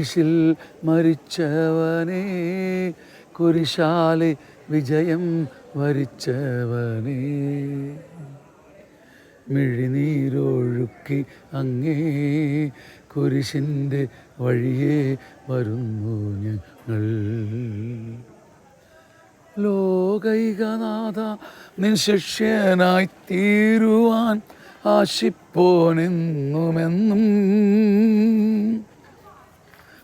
കുരിശിൽ മരിച്ചവനേ, കുരിശാലെ വിജയം വരിച്ചവനേ, മിഴിനീരൊഴുക്കി അങ്ങേ കുരിശിൻ്റെ വഴിയേ വരുന്നു ഞങ്ങൾ. ലോകൈകനാഥ നിൻ ശിഷ്യനായി തീരുവാൻ ആശിപ്പോനെന്നുമെന്നും,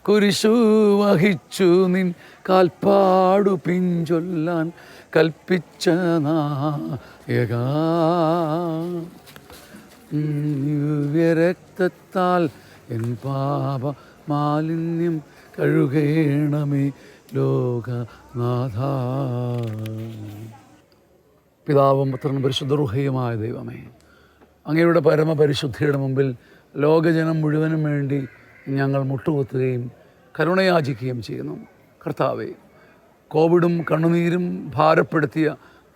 കുരിശു വഹിച്ചു നിൻ കാൽപ്പാടു പിഞ്ചൊല്ലാൻ കൽപ്പിച്ച നായക, ദിവ്യരക്തത്താൽ എൻ പാപ മാലിന്യം കഴുകേണമേ ലോകനാഥ. പിതാവും പുത്രനും പരിശുദ്ധ റൂഹയുമായ ദൈവമേ, അങ്ങയുടെ പരമപരിശുദ്ധിയുടെ മുമ്പിൽ ലോകജനം മുഴുവനും വേണ്ടി ഞങ്ങൾ മുട്ടുകുത്തുകയും കരുണയാചിക്കുകയും ചെയ്യുന്നു. കർത്താവേ, കോവിഡും കണ്ണുനീരും ഭാരപ്പെടുത്തിയ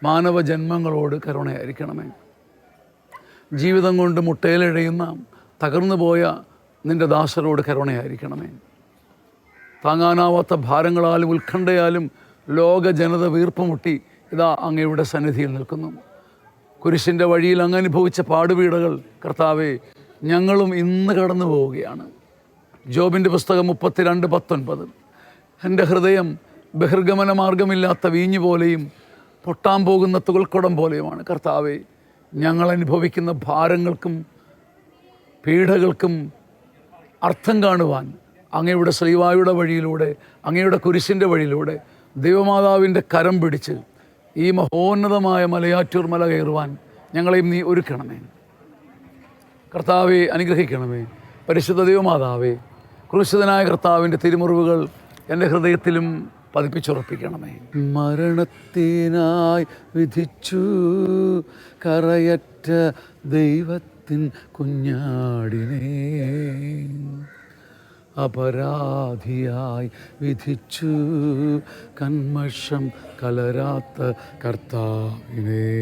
മാനവജന്മങ്ങളോട് കരുണയായിരിക്കണമേ. ജീവിതം കൊണ്ട് മുട്ടയിലഴയുന്ന തകർന്നു പോയ നിൻ്റെ ദാസരോട് കരുണയായിരിക്കണമേ. താങ്ങാനാവാത്ത ഭാരങ്ങളാലും ഉത്കണ്ഠയാലും ലോക ജനത വീർപ്പുമുട്ടി ഇതാ അങ്ങയുടെ സന്നിധിയിൽ നിൽക്കുന്നു. കുരിശിൻ്റെ വഴിയിൽ അങ്ങ് അനുഭവിച്ച പാടുപീടകൾ കർത്താവേ, ഞങ്ങളും ഇന്ന് കടന്നു പോവുകയാണ്. ജോബിൻ്റെ പുസ്തകം 32:19, എൻ്റെ ഹൃദയം ബഹിർഗമന മാർഗമില്ലാത്ത വീഞ്ഞു പോലെയും പൊട്ടാൻ പോകുന്ന തുകൽക്കുടം പോലെയുമാണ്. കർത്താവേ, ഞങ്ങൾ അനുഭവിക്കുന്ന ഭാരങ്ങൾക്കും പീഡകൾക്കും അർത്ഥം കാണുവാൻ അങ്ങയുടെ ശ്രീവായുടെ വഴിയിലൂടെ, അങ്ങയുടെ കുരിശിൻ്റെ വഴിയിലൂടെ ദൈവമാതാവിൻ്റെ കരം പിടിച്ച് ഈ മഹോന്നതമായ മലയാറ്റൂർ മല കയറുവാൻ ഞങ്ങളെയും നീ ഒരുക്കണമേ. കർത്താവെ, അനുഗ്രഹിക്കണമേ. പരിശുദ്ധ ദൈവമാതാവേ, ക്രൂശിതനായ കർത്താവിൻ്റെ തിരുമുറിവുകൾ എൻ്റെ ഹൃദയത്തിലും പതിപ്പിച്ചുറപ്പിക്കണമേ. മരണത്തിനായി വിധിച്ചു കറയറ്റ ദൈവത്തിൻ കുഞ്ഞാടിനെ, അപരാധിയായി വിധിച്ചു കന്മഷം കലരാത്ത കർത്താവിനെ,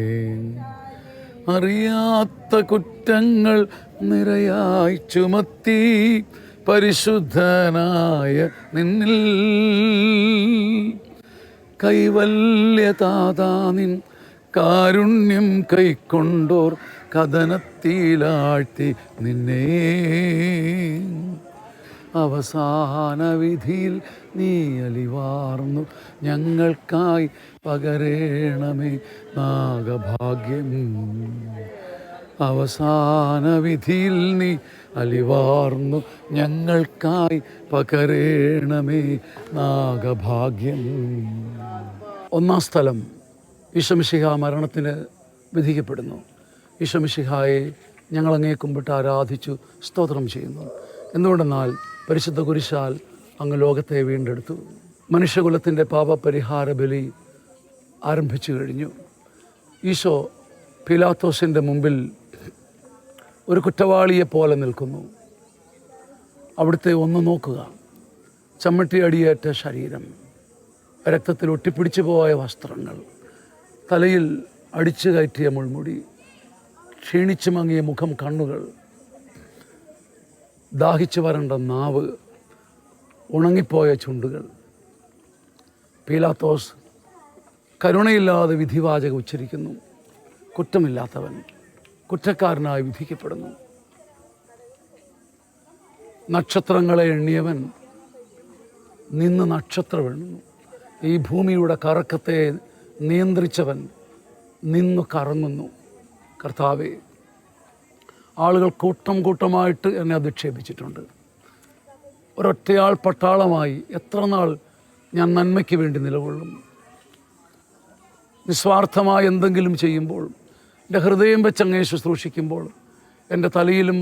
അറിയാത്ത കുറ്റങ്ങൾ നിരയായി ചുമത്തി പരിശുദ്ധനായ നിന്നിൽ കൈവല്യതാതാ നിൻ കാരുണ്യം കൈക്കൊണ്ടോർ കഥനത്തിലാഴ്ത്തി നിന്നെ, അവസാന വിധിയിൽ നീ അലിവാർന്നു ഞങ്ങൾക്കായി പകരേണമേ നാഗഭാഗ്യം. അവസാന വിധിയിൽ നീ അലിവാർന്നു ഞങ്ങൾക്കായി പകരേണമേ നാഗഭാഗ്യം. ഒന്നാം സ്ഥലം, ഈശോ മിശിഹാ മരണത്തിന് വിധിക്കപ്പെടുന്നു. ഈശോ മിശിഹായെ ഞങ്ങൾ അങ്ങേ കുമ്പിട്ട് ആരാധിച്ചു സ്തോത്രം ചെയ്യുന്നു. എന്തുകൊണ്ടെന്നാൽ പരിശുദ്ധ കുരിശാൽ അങ്ങ് ലോകത്തെ വീണ്ടെടുത്തു. മനുഷ്യകുലത്തിൻ്റെ പാപപരിഹാര ബലി ആരംഭിച്ചു കഴിഞ്ഞു. ഈശോ പീലാത്തോസിൻ്റെ മുമ്പിൽ ഒരു കുറ്റവാളിയെപ്പോലെ നിൽക്കുന്നു. അവിടുത്തെ ഒന്ന് നോക്കുക. ചമ്മട്ടി അടിയേറ്റ ശരീരം, രക്തത്തിൽ ഒട്ടിപ്പിടിച്ചു പോയ വസ്ത്രങ്ങൾ, തലയിൽ അടിച്ചു കയറ്റിയ മുൾമുടി, ക്ഷീണിച്ചു മങ്ങിയ മുഖം, കണ്ണുകൾ, ദാഹിച്ചു വരണ്ട നാവ്, ഉണങ്ങിപ്പോയ ചുണ്ടുകൾ. പീലാത്തോസ് കരുണയില്ലാതെ വിധിവാചകം ഉച്ചരിക്കുന്നു. കുറ്റമില്ലാത്തവൻ കുറ്റക്കാരനായി വിധിക്കപ്പെടുന്നു. നക്ഷത്രങ്ങളെ എണ്ണിയവൻ നിന്ന് നക്ഷത്രം എണ്ണുന്നു. ഈ ഭൂമിയുടെ കറക്കത്തെ നിയന്ത്രിച്ചവൻ നിന്നു കറങ്ങുന്നു. കർത്താവേ, ആളുകൾ കൂട്ടം കൂട്ടമായിട്ട് എന്നെ അധിക്ഷേപിച്ചിട്ടുണ്ട്. ഒരൊറ്റയാൾ പട്ടാളമായി എത്ര നാൾ ഞാൻ നന്മയ്ക്ക് വേണ്ടി നിലകൊള്ളും? നിസ്വാർത്ഥമായി എന്തെങ്കിലും ചെയ്യുമ്പോൾ, എൻ്റെ ഹൃദയം വെച്ച് അങ്ങയെ ശുശ്രൂഷിക്കുമ്പോൾ എൻ്റെ തലയിലും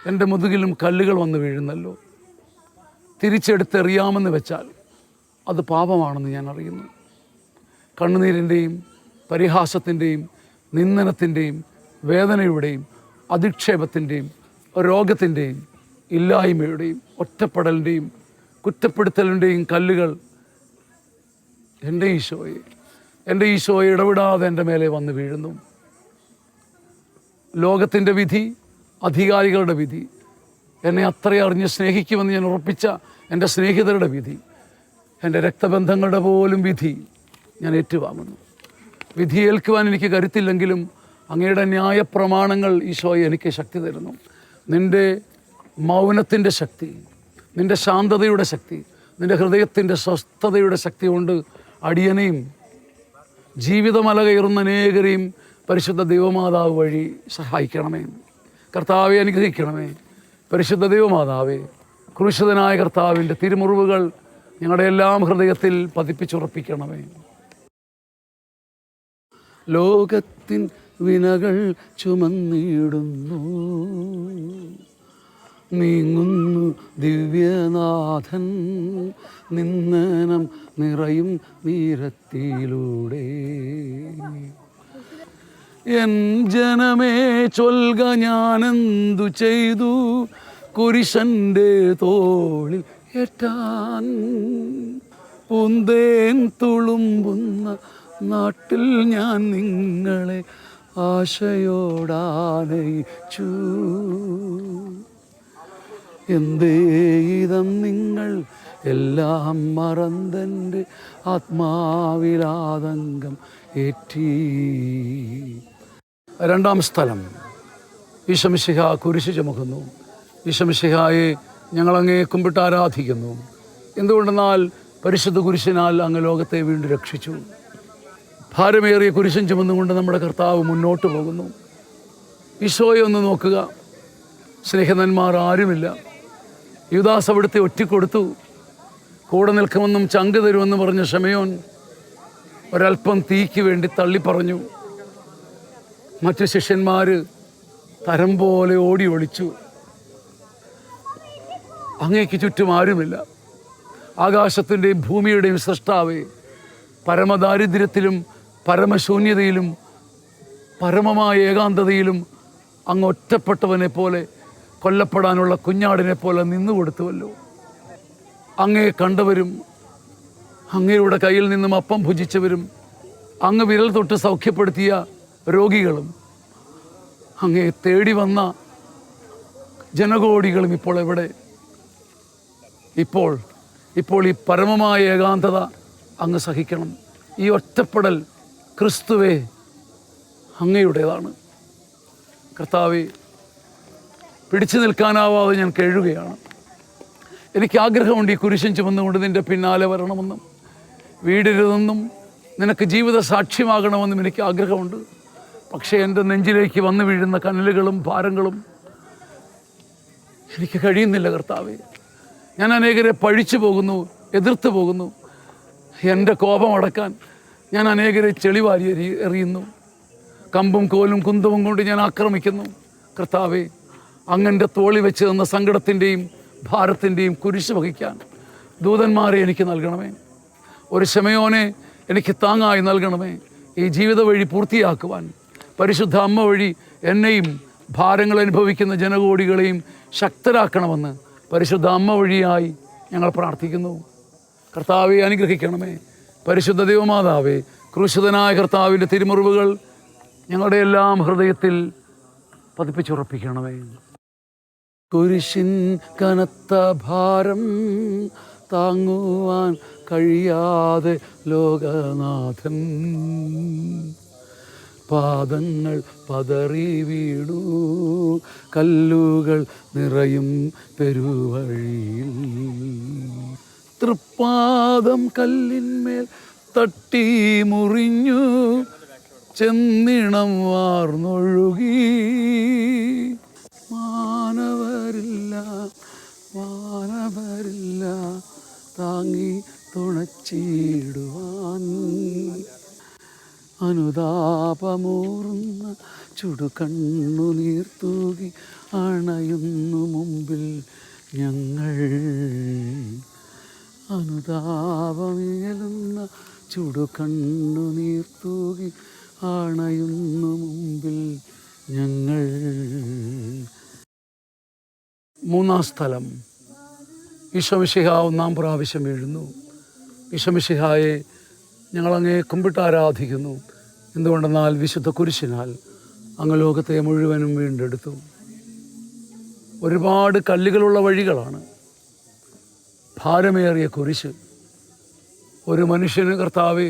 എൻ്റെ മുതുകിലും കല്ലുകൾ വന്ന് വീഴുന്നല്ലോ. തിരിച്ചെടുത്തെറിയാമെന്ന് വെച്ചാൽ അത് പാപമാണെന്ന് ഞാൻ അറിയുന്നു. കണ്ണുനീരിൻ്റെയും പരിഹാസത്തിൻ്റെയും നിന്ദനത്തിൻ്റെയും വേദനയുടെയും അധിക്ഷേപത്തിൻ്റെയും രോഗത്തിൻ്റെയും ഇല്ലായ്മയുടെയും ഒറ്റപ്പെടലിൻ്റെയും കുറ്റപ്പെടുത്തലിൻ്റെയും കല്ലുകൾ എൻ്റെ ഈശോയെ ഇടവിടാതെ എൻ്റെ മേലെ വന്ന് വീഴുന്നു. ലോകത്തിൻ്റെ വിധി, അധികാരികളുടെ വിധി, എന്നെ അത്രയും അറിഞ്ഞ് സ്നേഹിക്കുമെന്ന് ഞാൻ ഉറപ്പിച്ച എൻ്റെ സ്നേഹിതരുടെ വിധി, എൻ്റെ രക്തബന്ധങ്ങളുടെ പോലും വിധി ഞാൻ ഏറ്റുവാങ്ങുന്നു. വിധി ഏൽക്കുവാൻ എനിക്ക് കരുത്തില്ലെങ്കിലും അങ്ങയുടെ ന്യായപ്രമാണങ്ങൾ ഈശോയെ എനിക്ക് ശക്തി തരുന്നു. നിൻ്റെ മൗനത്തിൻ്റെ ശക്തി, നിൻ്റെ ശാന്തതയുടെ ശക്തി, നിൻ്റെ ഹൃദയത്തിൻ്റെ സ്വസ്ഥതയുടെ ശക്തി കൊണ്ട് അടിയനെയും ജീവിതമല കയറുന്ന അനേകരെയും പരിശുദ്ധ ദൈവമാതാവ് വഴി സഹായിക്കണമേ. കർത്താവെ അനുഗ്രഹിക്കണമേ. പരിശുദ്ധ ദൈവമാതാവേ, ക്രൂശിതനായ കർത്താവിൻ്റെ തിരുമുറിവുകൾ ഞങ്ങളുടെ എല്ലാം ഹൃദയത്തിൽ പതിപ്പിച്ചുറപ്പിക്കണമേ. ലോകത്തിൻ വിനകൾ ചുമന്നിടുന്നു, നീങ്ങുന്നു ദിവ്യനാഥൻ നിന്ദനം നിറയും നീരത്തിലൂടെ. എൻ ജനമേ ചൊൽക ഞാനെന്തു ചെയ്തു കുരിശൻ്റെ തോളിൽ ഏറ്റാൻ. പൂന്തേൻ തുളുമ്പുന്ന നാട്ടിൽ ഞാൻ നിങ്ങളെ ആശയോടാനയിച്ചു. എന്തേ ഇതം നിങ്ങൾ എല്ലാം മറന്നെൻ്റെ ആത്മാവിലാതങ്കം ഏറ്റി. രണ്ടാം സ്ഥലം, ഈശോമിശിഹ കുരിശ് ചുമക്കുന്നു. ഈശോമിശിഹായെ ഞങ്ങളങ്ങേ കുമ്പിട്ട് ആരാധിക്കുന്നു. എന്തുകൊണ്ടെന്നാൽ പരിശുദ്ധ കുരിശിനാൽ അങ്ങ് ലോകത്തെ വീണ്ടും രക്ഷിച്ചു. ഭാരമേറിയ കുരിശും ചുമന്നുകൊണ്ട് നമ്മുടെ കർത്താവ് മുന്നോട്ട് പോകുന്നു. ഈശോയെ ഒന്ന് നോക്കുക, സ്നേഹിതന്മാർ ആരുമില്ല. യൂദാസ് അവിടുത്തെ ഒറ്റിക്കൊടുത്തു. കൂടെ നിൽക്കുമെന്നും ചങ്ക് തരുമെന്ന് പറഞ്ഞ ശമയോൻ ഒരൽപ്പം തീക്ക് വേണ്ടി തള്ളിപ്പറഞ്ഞു. മറ്റു ശിഷ്യന്മാർ തരം പോലെ ഓടി ഒളിച്ചു. അങ്ങേക്ക് ചുറ്റും ആരുമില്ല. ആകാശത്തിൻ്റെയും ഭൂമിയുടെയും സൃഷ്ടാവേ, പരമദാരിദ്ര്യത്തിലും പരമശൂന്യതയിലും പരമമായ ഏകാന്തതയിലും അങ്ങ് ഒറ്റപ്പെട്ടവനെ പോലെ, കൊല്ലപ്പെടാനുള്ള കുഞ്ഞാടിനെ പോലെ നിന്നുകൊടുത്തുവല്ലോ. അങ്ങേ കണ്ടവരും അങ്ങയുടെ കയ്യിൽ നിന്നും അപ്പം ഭുജിച്ചവരും അങ്ങ് വിരൽ തൊട്ട് സൗഖ്യപ്പെടുത്തിയ രോഗികളും അങ്ങേ തേടി വന്ന ജനകോടികളും ഇപ്പോൾ എവിടെ? ഇപ്പോൾ ഈ പരമമായ ഏകാന്തത അങ്ങ് സഹിക്കണം. ഈ ഒറ്റപ്പെടൽ ക്രിസ്തുവേ അങ്ങയുടേതാണ്. കർത്താവേ, പിടിച്ചു നിൽക്കാനാവാതെ ഞാൻ കേഴുകയാണ്. എനിക്ക് ആഗ്രഹമുണ്ട് ഈ കുരിശും ചുമന്നുകൊണ്ട് നിൻ്റെ പിന്നാലെ വരണമെന്നും വീടരുതെന്നും നിനക്ക് ജീവിത സാക്ഷ്യമാകണമെന്നും എനിക്ക് ആഗ്രഹമുണ്ട്. പക്ഷേ എൻ്റെ നെഞ്ചിലേക്ക് വന്നു വീഴുന്ന കനലുകളും ഭാരങ്ങളും എനിക്ക് കഴിയുന്നില്ല കർത്താവേ. ഞാൻ അനേകരെ പഴിച്ചു പോകുന്നു, എതിർത്ത് പോകുന്നു. എൻ്റെ കോപം അടക്കാൻ ഞാൻ അനേകരെ ചെളിവാരി എറിയുന്നു. കമ്പും കോലും കുന്തവും കൊണ്ട് ഞാൻ ആക്രമിക്കുന്നു. കർത്താവേ, അങ്ങൻ്റെ തോളി വെച്ച് തന്ന സങ്കടത്തിൻ്റെയും ഭാരത്തിൻ്റെയും കുരിശ് വഹിക്കാൻ ദൂതന്മാരെ എനിക്ക് നൽകണമേ. ഒരു ശമയോനെ എനിക്ക് താങ്ങായി നൽകണമേ. ഈ ജീവിത വഴി പൂർത്തിയാക്കുവാൻ പരിശുദ്ധ അമ്മ വഴി എന്നെയും ഭാരങ്ങൾ അനുഭവിക്കുന്ന ജനകോടികളെയും ശക്തരാക്കണമെന്ന് പരിശുദ്ധ അമ്മ വഴിയായി ഞങ്ങൾ പ്രാർത്ഥിക്കുന്നു. കർത്താവെ അനുഗ്രഹിക്കണമേ. പരിശുദ്ധ ദൈവമാതാവേ, ക്രൂശിതനായ കർത്താവിൻ്റെ തിരുമുറിവുകൾ ഞങ്ങളുടെ എല്ലാം ഹൃദയത്തിൽ പതിപ്പിച്ചുറപ്പിക്കണമേ. കുരിശിൻ കനത്ത ഭാരം താങ്ങുവാൻ കഴിയാതെ ലോകനാഥൻ പാദങ്ങൾ പതറി വീണു, കല്ലുകൾ നിറയും പെരുവഴിയിൽ. തൃപ്പാദം കല്ലിന്മേൽ തട്ടി മുറിഞ്ഞു, ചെന്നിണം വാർന്നൊഴുകി. വാനവരില്ല താങ്ങി തുണച്ചിടുവാൻ. അനുതാപമൂർന്ന ചുടുകണ്ണുനീർ തൂകി അണയുന്നു മുമ്പിൽ ഞങ്ങൾ. അനുതാപമേലുന്ന ചുടുകണ്ണുനീർ തൂകി അണയുന്നു മുമ്പിൽ ഞങ്ങൾ. മൂന്നാം സ്ഥലം, ഈശോമിശിഹ ഒന്നാം പ്രാവശ്യം വീഴുന്നു. ഈശോമിശിഹായെ ഞങ്ങളങ്ങേ കുമ്പിട്ട് ആരാധിക്കുന്നു. എന്തുകൊണ്ടെന്നാൽ വിശുദ്ധ കുരിശിനാൽ അങ്ങ് ലോകത്തെ മുഴുവനും വീണ്ടെടുത്തു. ഒരുപാട് കല്ലുകളുള്ള വഴികളാണ്. ഭാരമേറിയ കുരിശ് ഒരു മനുഷ്യന് കർത്താവെ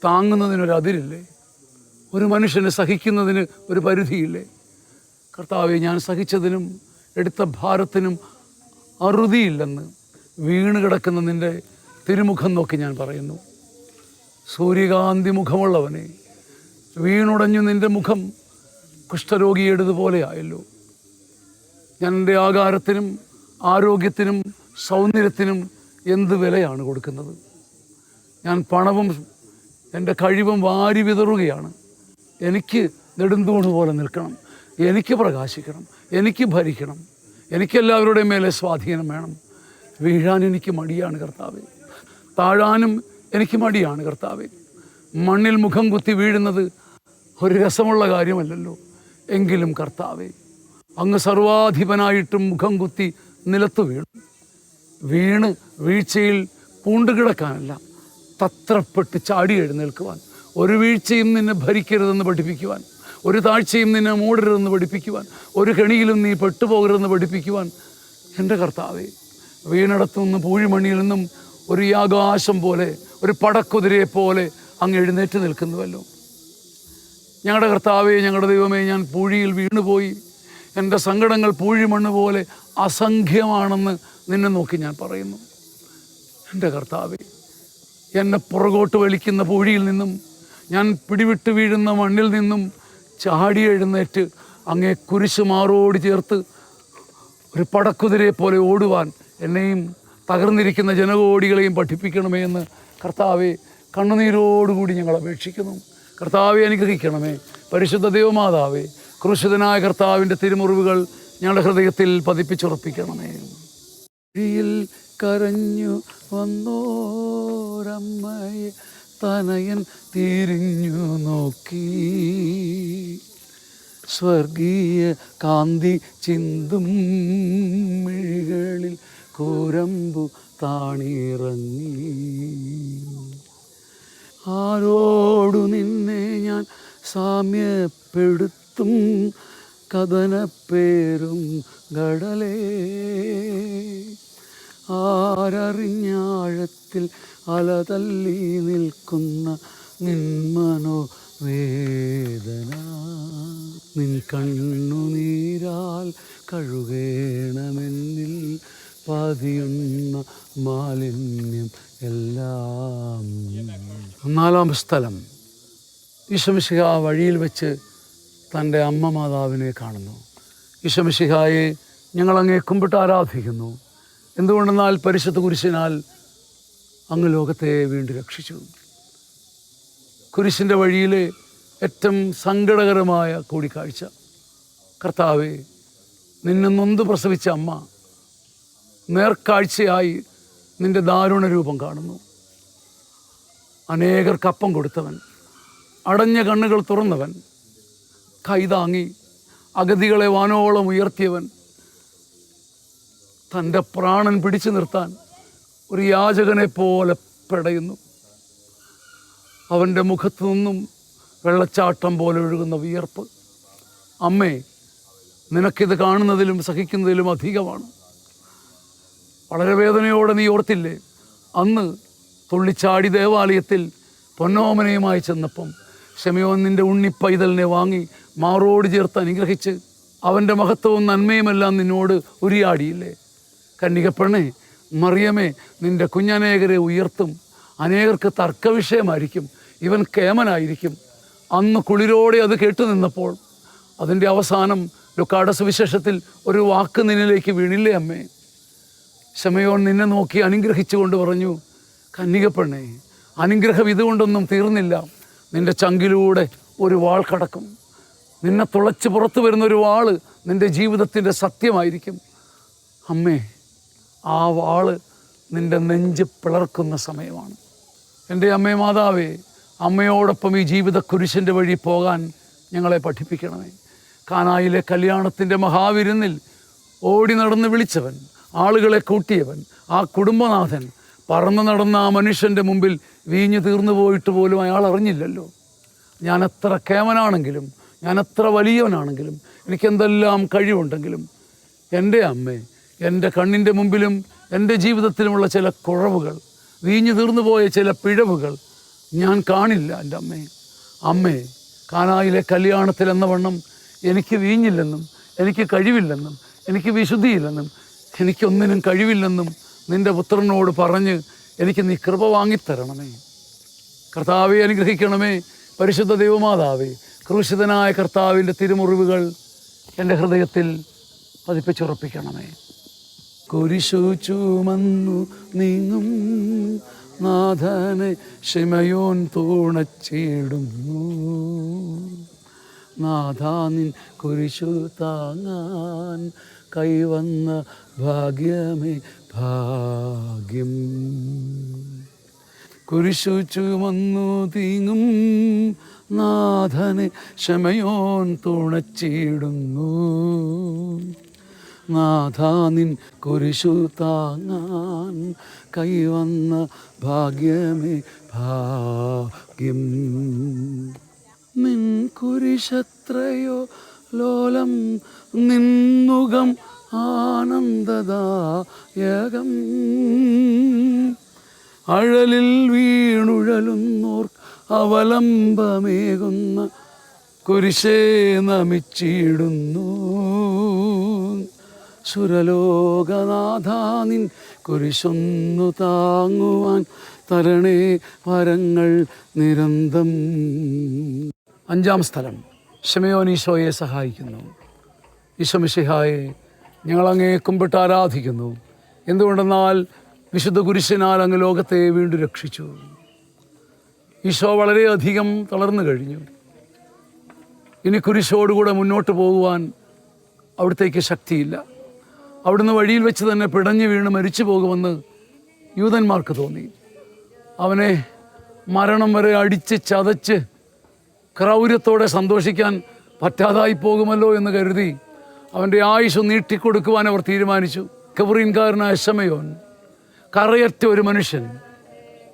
താങ്ങുന്നതിനൊരതിരില്ലേ? ഒരു മനുഷ്യന് സഹിക്കുന്നതിന് ഒരു പരിധിയില്ലേ? കർത്താവെ, ഞാൻ സഹിച്ചതിനും എടുത്ത ഭാരത്തിനും അറുതിയില്ലെന്ന് വീണ് കിടക്കുന്ന നിൻ്റെ തിരുമുഖം നോക്കി ഞാൻ പറയുന്നു. സൂര്യകാന്തി മുഖമുള്ളവനെ, വീണുടഞ്ഞു നിൻ്റെ മുഖം കുഷ്ഠരോഗിയുടേതുപോലെ ആയല്ലോ. ഞാൻ എൻ്റെ ആകാരത്തിനും ആരോഗ്യത്തിനും സൗന്ദര്യത്തിനും എന്ത് വിലയാണ് കൊടുക്കുന്നത്? ഞാൻ പണവും എൻ്റെ കഴിവും വാരി വിതറുകയാണ്. എനിക്ക് നെടുന്തൂണ് പോലെ നിൽക്കണം, എനിക്ക് പ്രകാശിക്കണം, എനിക്ക് ഭരിക്കണം, എനിക്കെല്ലാവരുടെയും മേലെ സ്വാധീനം വേണം. വീഴാൻ എനിക്ക് മടിയാണ് കർത്താവേ, താഴാനും എനിക്ക് മടിയാണ് കർത്താവേ. മണ്ണിൽ മുഖം കുത്തി വീഴുന്നത് ഒരു രസമുള്ള കാര്യമല്ലല്ലോ. എങ്കിലും കർത്താവേ, അങ്ങ് സർവാധിപനായിട്ടും മുഖം കുത്തി നിലത്ത് വീണ് വീഴ്ചയിൽ പൂണ്ടുകിടക്കാനല്ല, തത്രപ്പെട്ട് ചാടി എഴുന്നേൽക്കുവാൻ, ഒരു വീഴ്ചയും നിന്നെ ഭരിക്കരുതെന്ന് പഠിപ്പിക്കുവാൻ, ഒരു താഴ്ചയും നിന്നെ മൂടരുതെന്ന് പഠിപ്പിക്കുവാൻ, ഒരു കെണിയിലും നീ പെട്ടുപോകരുതെന്ന് പഠിപ്പിക്കുവാൻ എൻ്റെ കർത്താവേ, വീണിടത്തുനിന്ന് പൂഴിമണിയിൽ നിന്നും ഒരു ആകാശം പോലെ, ഒരു പടക്കുതിരയെ പോലെ അങ്ങ് എഴുന്നേറ്റ് നിൽക്കുന്നുവല്ലോ. ഞങ്ങളുടെ കർത്താവേ, ഞങ്ങളുടെ ദൈവമേ, ഞാൻ പൂഴിയിൽ വീണുപോയി. എൻ്റെ സങ്കടങ്ങൾ പൂഴിമണ്ണ് പോലെ അസംഖ്യമാണെന്ന് നിന്നെ നോക്കി ഞാൻ പറയുന്നു. എൻ്റെ കർത്താവേ, എന്നെ പുറകോട്ട് വലിക്കുന്ന പൂഴിയിൽ നിന്നും, ഞാൻ പിടിവിട്ട് വീഴുന്ന മണ്ണിൽ നിന്നും ചാടി എഴുന്നേറ്റ് അങ്ങേ കുരിശ് മാറോട് ചേർത്ത് ഒരു പടക്കുതിരയെ പോലെ ഓടുവാൻ എന്നെയും തകർന്നിരിക്കുന്ന ജനകോടികളെയും പഠിപ്പിക്കണമേ എന്ന് കർത്താവെ കണ്ണുനീരോടുകൂടി ഞങ്ങൾ അപേക്ഷിക്കുന്നു. കർത്താവെ, അനുഗ്രഹിക്കണമേ. പരിശുദ്ധ ദൈവമാതാവേ, ക്രൂശിതനായ കർത്താവിൻ്റെ തിരുമുറിവുകൾ ഞങ്ങളുടെ ഹൃദയത്തിൽ പതിപ്പിച്ചുറപ്പിക്കണമേ. വഴിയിൽ കരഞ്ഞു വന്നോരമ്മയെ തനയൻ തിരിഞ്ഞു നോക്കി, സ്വർഗീയ കാന്തി ചിന്തും മിഴികളിൽ കൂരമ്പു താണിറങ്ങി. ആരോടു നിന്നെ ഞാൻ സാമ്യപ്പെടുത്തും, കഥനപ്പേരും കടലേ, ആരറിഞ്ഞാഴത്തിൽ അലതല്ലി നിൽക്കുന്ന നിന്മനോ വേദന, നിൻ കണ്ണുനീരാൽ കഴുകേണമെന്നിൽ പതിയുന്ന മാലിന്യം എല്ലാം. 4-ാം സ്ഥലം, ഈശോമിശിഹാ വഴിയിൽ വെച്ച് തൻ്റെ അമ്മ മാതാവിനെ കാണുന്നു. ഈശോമിശിഹായെ ഞങ്ങളങ്ങേ കുമ്പിട്ട് ആരാധിക്കുന്നു. എന്തുകൊണ്ടെന്നാൽ പരിശുദ്ധ കുരിശിനാൽ അങ്ങ് ലോകത്തെ വീണ്ടും രക്ഷിച്ചു. കുരിശിൻ്റെ വഴിയിലെ ഏറ്റവും സങ്കടകരമായ കൂടിക്കാഴ്ച, കർത്താവെ, നിന്നെ നൊന്ത് പ്രസവിച്ച അമ്മ നേർക്കാഴ്ചയായി നിൻ്റെ ദാരുണ രൂപം കാണുന്നു. അനേകർക്ക് അപ്പം കൊടുത്തവൻ, അടഞ്ഞ കണ്ണുകൾ തുറന്നവൻ, കൈതാങ്ങി അഗതികളെ വാനോളം ഉയർത്തിയവൻ, തൻ്റെ പ്രാണൻ പിടിച്ചു നിർത്താൻ ഒരു യാചകനെ പോലെ പെടയുന്നു. അവൻ്റെ മുഖത്തു നിന്നും വെള്ളച്ചാട്ടം പോലെ ഒഴുകുന്ന വിയർപ്പ്. അമ്മേ, നിനക്കിത് കാണുന്നതിലും സഹിക്കുന്നതിലും അധികമാണ്. വളരെ വേദനയോടെ നീ ഓർത്തില്ലേ, അന്ന് തുള്ളിച്ചാടി ദേവാലയത്തിൽ പൊന്നോമനയുമായി ചെന്നപ്പം ശമയോൻ നിൻ്റെ ഉണ്ണിപ്പൈതലിനെ വാങ്ങി മാറോട് ചേർത്ത് അനുഗ്രഹിച്ച് അവൻ്റെ മഹത്വവും നന്മയുമെല്ലാം നിന്നോട് ഉരിയാടിയില്ലേ? കന്യകപ്പെണ്ണേ, മറിയമേ, നിൻ്റെ കുഞ്ഞനേകരെ ഉയർത്തും. അനേകർക്ക് തർക്കവിഷയമായിരിക്കും, ഇവൻ കേമനായിരിക്കും. അന്ന് കുളിരോടെ അത് കേട്ടു നിന്നപ്പോൾ അതിൻ്റെ അവസാനം ലുക്കായുടെ സുവിശേഷത്തിൽ ഒരു വാക്ക് നിന്നിലേക്ക് വീണില്ലേ അമ്മേ? ശമയോൻ നിന്നെ നോക്കി അനുഗ്രഹിച്ചുകൊണ്ട് പറഞ്ഞു, കന്യകപ്പെണ്ണേ, അനുഗ്രഹം ഇതുകൊണ്ടൊന്നും തീർന്നില്ല. നിൻ്റെ ചങ്കിലൂടെ ഒരു വാൾ കടക്കും. നിന്നെ തുളച്ച് പുറത്തു വരുന്നൊരു വാള് നിൻ്റെ ജീവിതത്തിൻ്റെ സത്യമായിരിക്കും. അമ്മേ, ആ വാള് നിൻ്റെ നെഞ്ച് പിളർക്കുന്ന സമയമാണ്. എൻ്റെ അമ്മേ മാതാവേ, അമ്മയോടൊപ്പം ഈ ജീവിത കുരിശിൻ്റെ വഴി പോകാൻ ഞങ്ങളെ പഠിപ്പിക്കണമേ. കാനായിലെ കല്യാണത്തിൻ്റെ മഹാവിരുന്നിൽ ഓടി നടന്ന് വിളിച്ചവൻ, ആളുകളെ കൂട്ടിയവൻ, ആ കുടുംബനാഥൻ, പറന്ന് നടന്ന ആ മനുഷ്യൻ്റെ മുമ്പിൽ വീഞ്ഞു തീർന്നു പോയിട്ട് പോലും അയാൾ അറിഞ്ഞില്ലല്ലോ. ഞാൻ എത്ര കേമനാണെങ്കിലും, ഞാൻ എത്ര വലിയവനാണെങ്കിലും, എനിക്കെന്തെല്ലാം കഴിവുണ്ടെങ്കിലും എൻ്റെ അമ്മേ, എൻ്റെ കണ്ണിൻ്റെ മുമ്പിലും എൻ്റെ ജീവിതത്തിലുമുള്ള ചില കുറവുകൾ, വീഞ്ഞു തീർന്നു പോയ ചില പിഴവുകൾ ഞാൻ കാണില്ല. എൻ്റെ അമ്മേ, അമ്മേ, കാനായിലെ കല്യാണത്തിൽ എന്ന വണ്ണം എനിക്ക് വീഞ്ഞില്ലെന്നും എനിക്ക് കഴിവില്ലെന്നും എനിക്ക് വിശുദ്ധിയില്ലെന്നും എനിക്കൊന്നിനും കഴിവില്ലെന്നും നിൻ്റെ പുത്രനോട് പറഞ്ഞ് എനിക്ക് നീ കൃപ വാങ്ങിത്തരണമേ. കർത്താവെ, അനുഗ്രഹിക്കണമേ. പരിശുദ്ധ ദൈവമാതാവേ, ക്രൂശിതനായ കർത്താവിൻ്റെ തിരുമുറിവുകൾ എൻ്റെ ഹൃദയത്തിൽ പതിപ്പിച്ചുറപ്പിക്കണമേ. കുരിശു ചുമന്നു നീങ്ങും നാഥനെ ശിമയോൻ തുണച്ചിടുന്നു. നാഥാ, നിൻ കുരിശു താങ്ങാൻ കൈവന്ന ഭാഗ്യമേ ഭാഗ്യം. കുരിശു ചുമന്നു തീങ്ങും നാഥനെ ശിമയോൻ തുണച്ചിടുന്നു. നാഥാ, നിൻ കുരിശു താങ്ങാൻ കൈവന്ന ഭാഗ്യമേ ഭാഗ്യം. നിൻ കുരിശത്രയോ ലോലം, നിന്നുകം ആനന്ദദായകം. അഴലിൽ വീണുഴലുന്നോർ അവലംബമേകുന്ന കുരിശേ നമിച്ചിടുന്നു. സുരലോകനാഥാ, നിൻ കുരിശൊന്നു താങ്ങുവാൻ തരണേ വരങ്ങൾ നിരന്തം. 5-ാം സ്ഥലം, ശിമയോൻ ഈശോയെ സഹായിക്കുന്നു. ഈശോ മിശിഹായെ, ഞങ്ങളങ്ങേ കുമ്പിട്ട് ആരാധിക്കുന്നു. എന്തുകൊണ്ടെന്നാൽ വിശുദ്ധ കുരിശിനാൽ അങ്ങ് ലോകത്തെ വീണ്ടും രക്ഷിച്ചു. ഈശോ വളരെയധികം തളർന്നു കഴിഞ്ഞു. ഇനി കുരിശോടുകൂടെ മുന്നോട്ട് പോകുവാൻ അവിടത്തേക്ക് ശക്തിയില്ല. അവിടുന്ന് വഴിയിൽ വെച്ച് തന്നെ പിടഞ്ഞു വീണ് മരിച്ചു പോകുമെന്ന് യൂതന്മാർക്ക് തോന്നി. അവനെ മരണം വരെ അടിച്ച് ചതച്ച് ക്രൗര്യത്തോടെ സന്തോഷിക്കാൻ പറ്റാതായി പോകുമല്ലോ എന്ന് കരുതി അവൻ്റെ ആയുസ് നീട്ടിക്കൊടുക്കുവാൻ അവർ തീരുമാനിച്ചു. കബറീൻകാരനായ ശിമയോൻ, കറയറ്റ ഒരു മനുഷ്യൻ,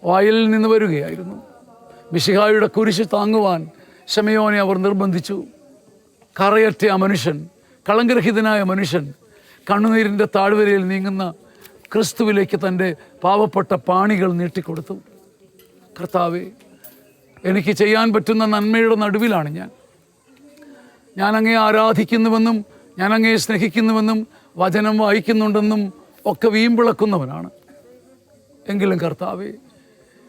വയലിൽ നിന്ന് വരികയായിരുന്നു. മിശിഹായുടെ കുരിശ് താങ്ങുവാൻ ശിമയോനെ അവർ നിർബന്ധിച്ചു. കറയറ്റ ആ മനുഷ്യൻ, കളങ്കരഹിതനായ മനുഷ്യൻ, കണ്ണുനീരിൻ്റെ താഴ്വരയിൽ നീങ്ങുന്ന ക്രിസ്തുവിലേക്ക് തൻ്റെ പാവപ്പെട്ട പാണികൾ നീട്ടിക്കൊടുത്തു. കർത്താവേ, എനിക്ക് ചെയ്യാൻ പറ്റുന്ന നന്മയുടെ നടുവിലാണ് ഞാൻ അങ്ങേ ആരാധിക്കുന്നുവെന്നും ഞാൻ അങ്ങേ സ്നേഹിക്കുന്നുവെന്നും വചനം വായിക്കുന്നുണ്ടെന്നും ഒക്കെ വീമ്പിളക്കുന്നവനാണ്. എങ്കിലും കർത്താവേ,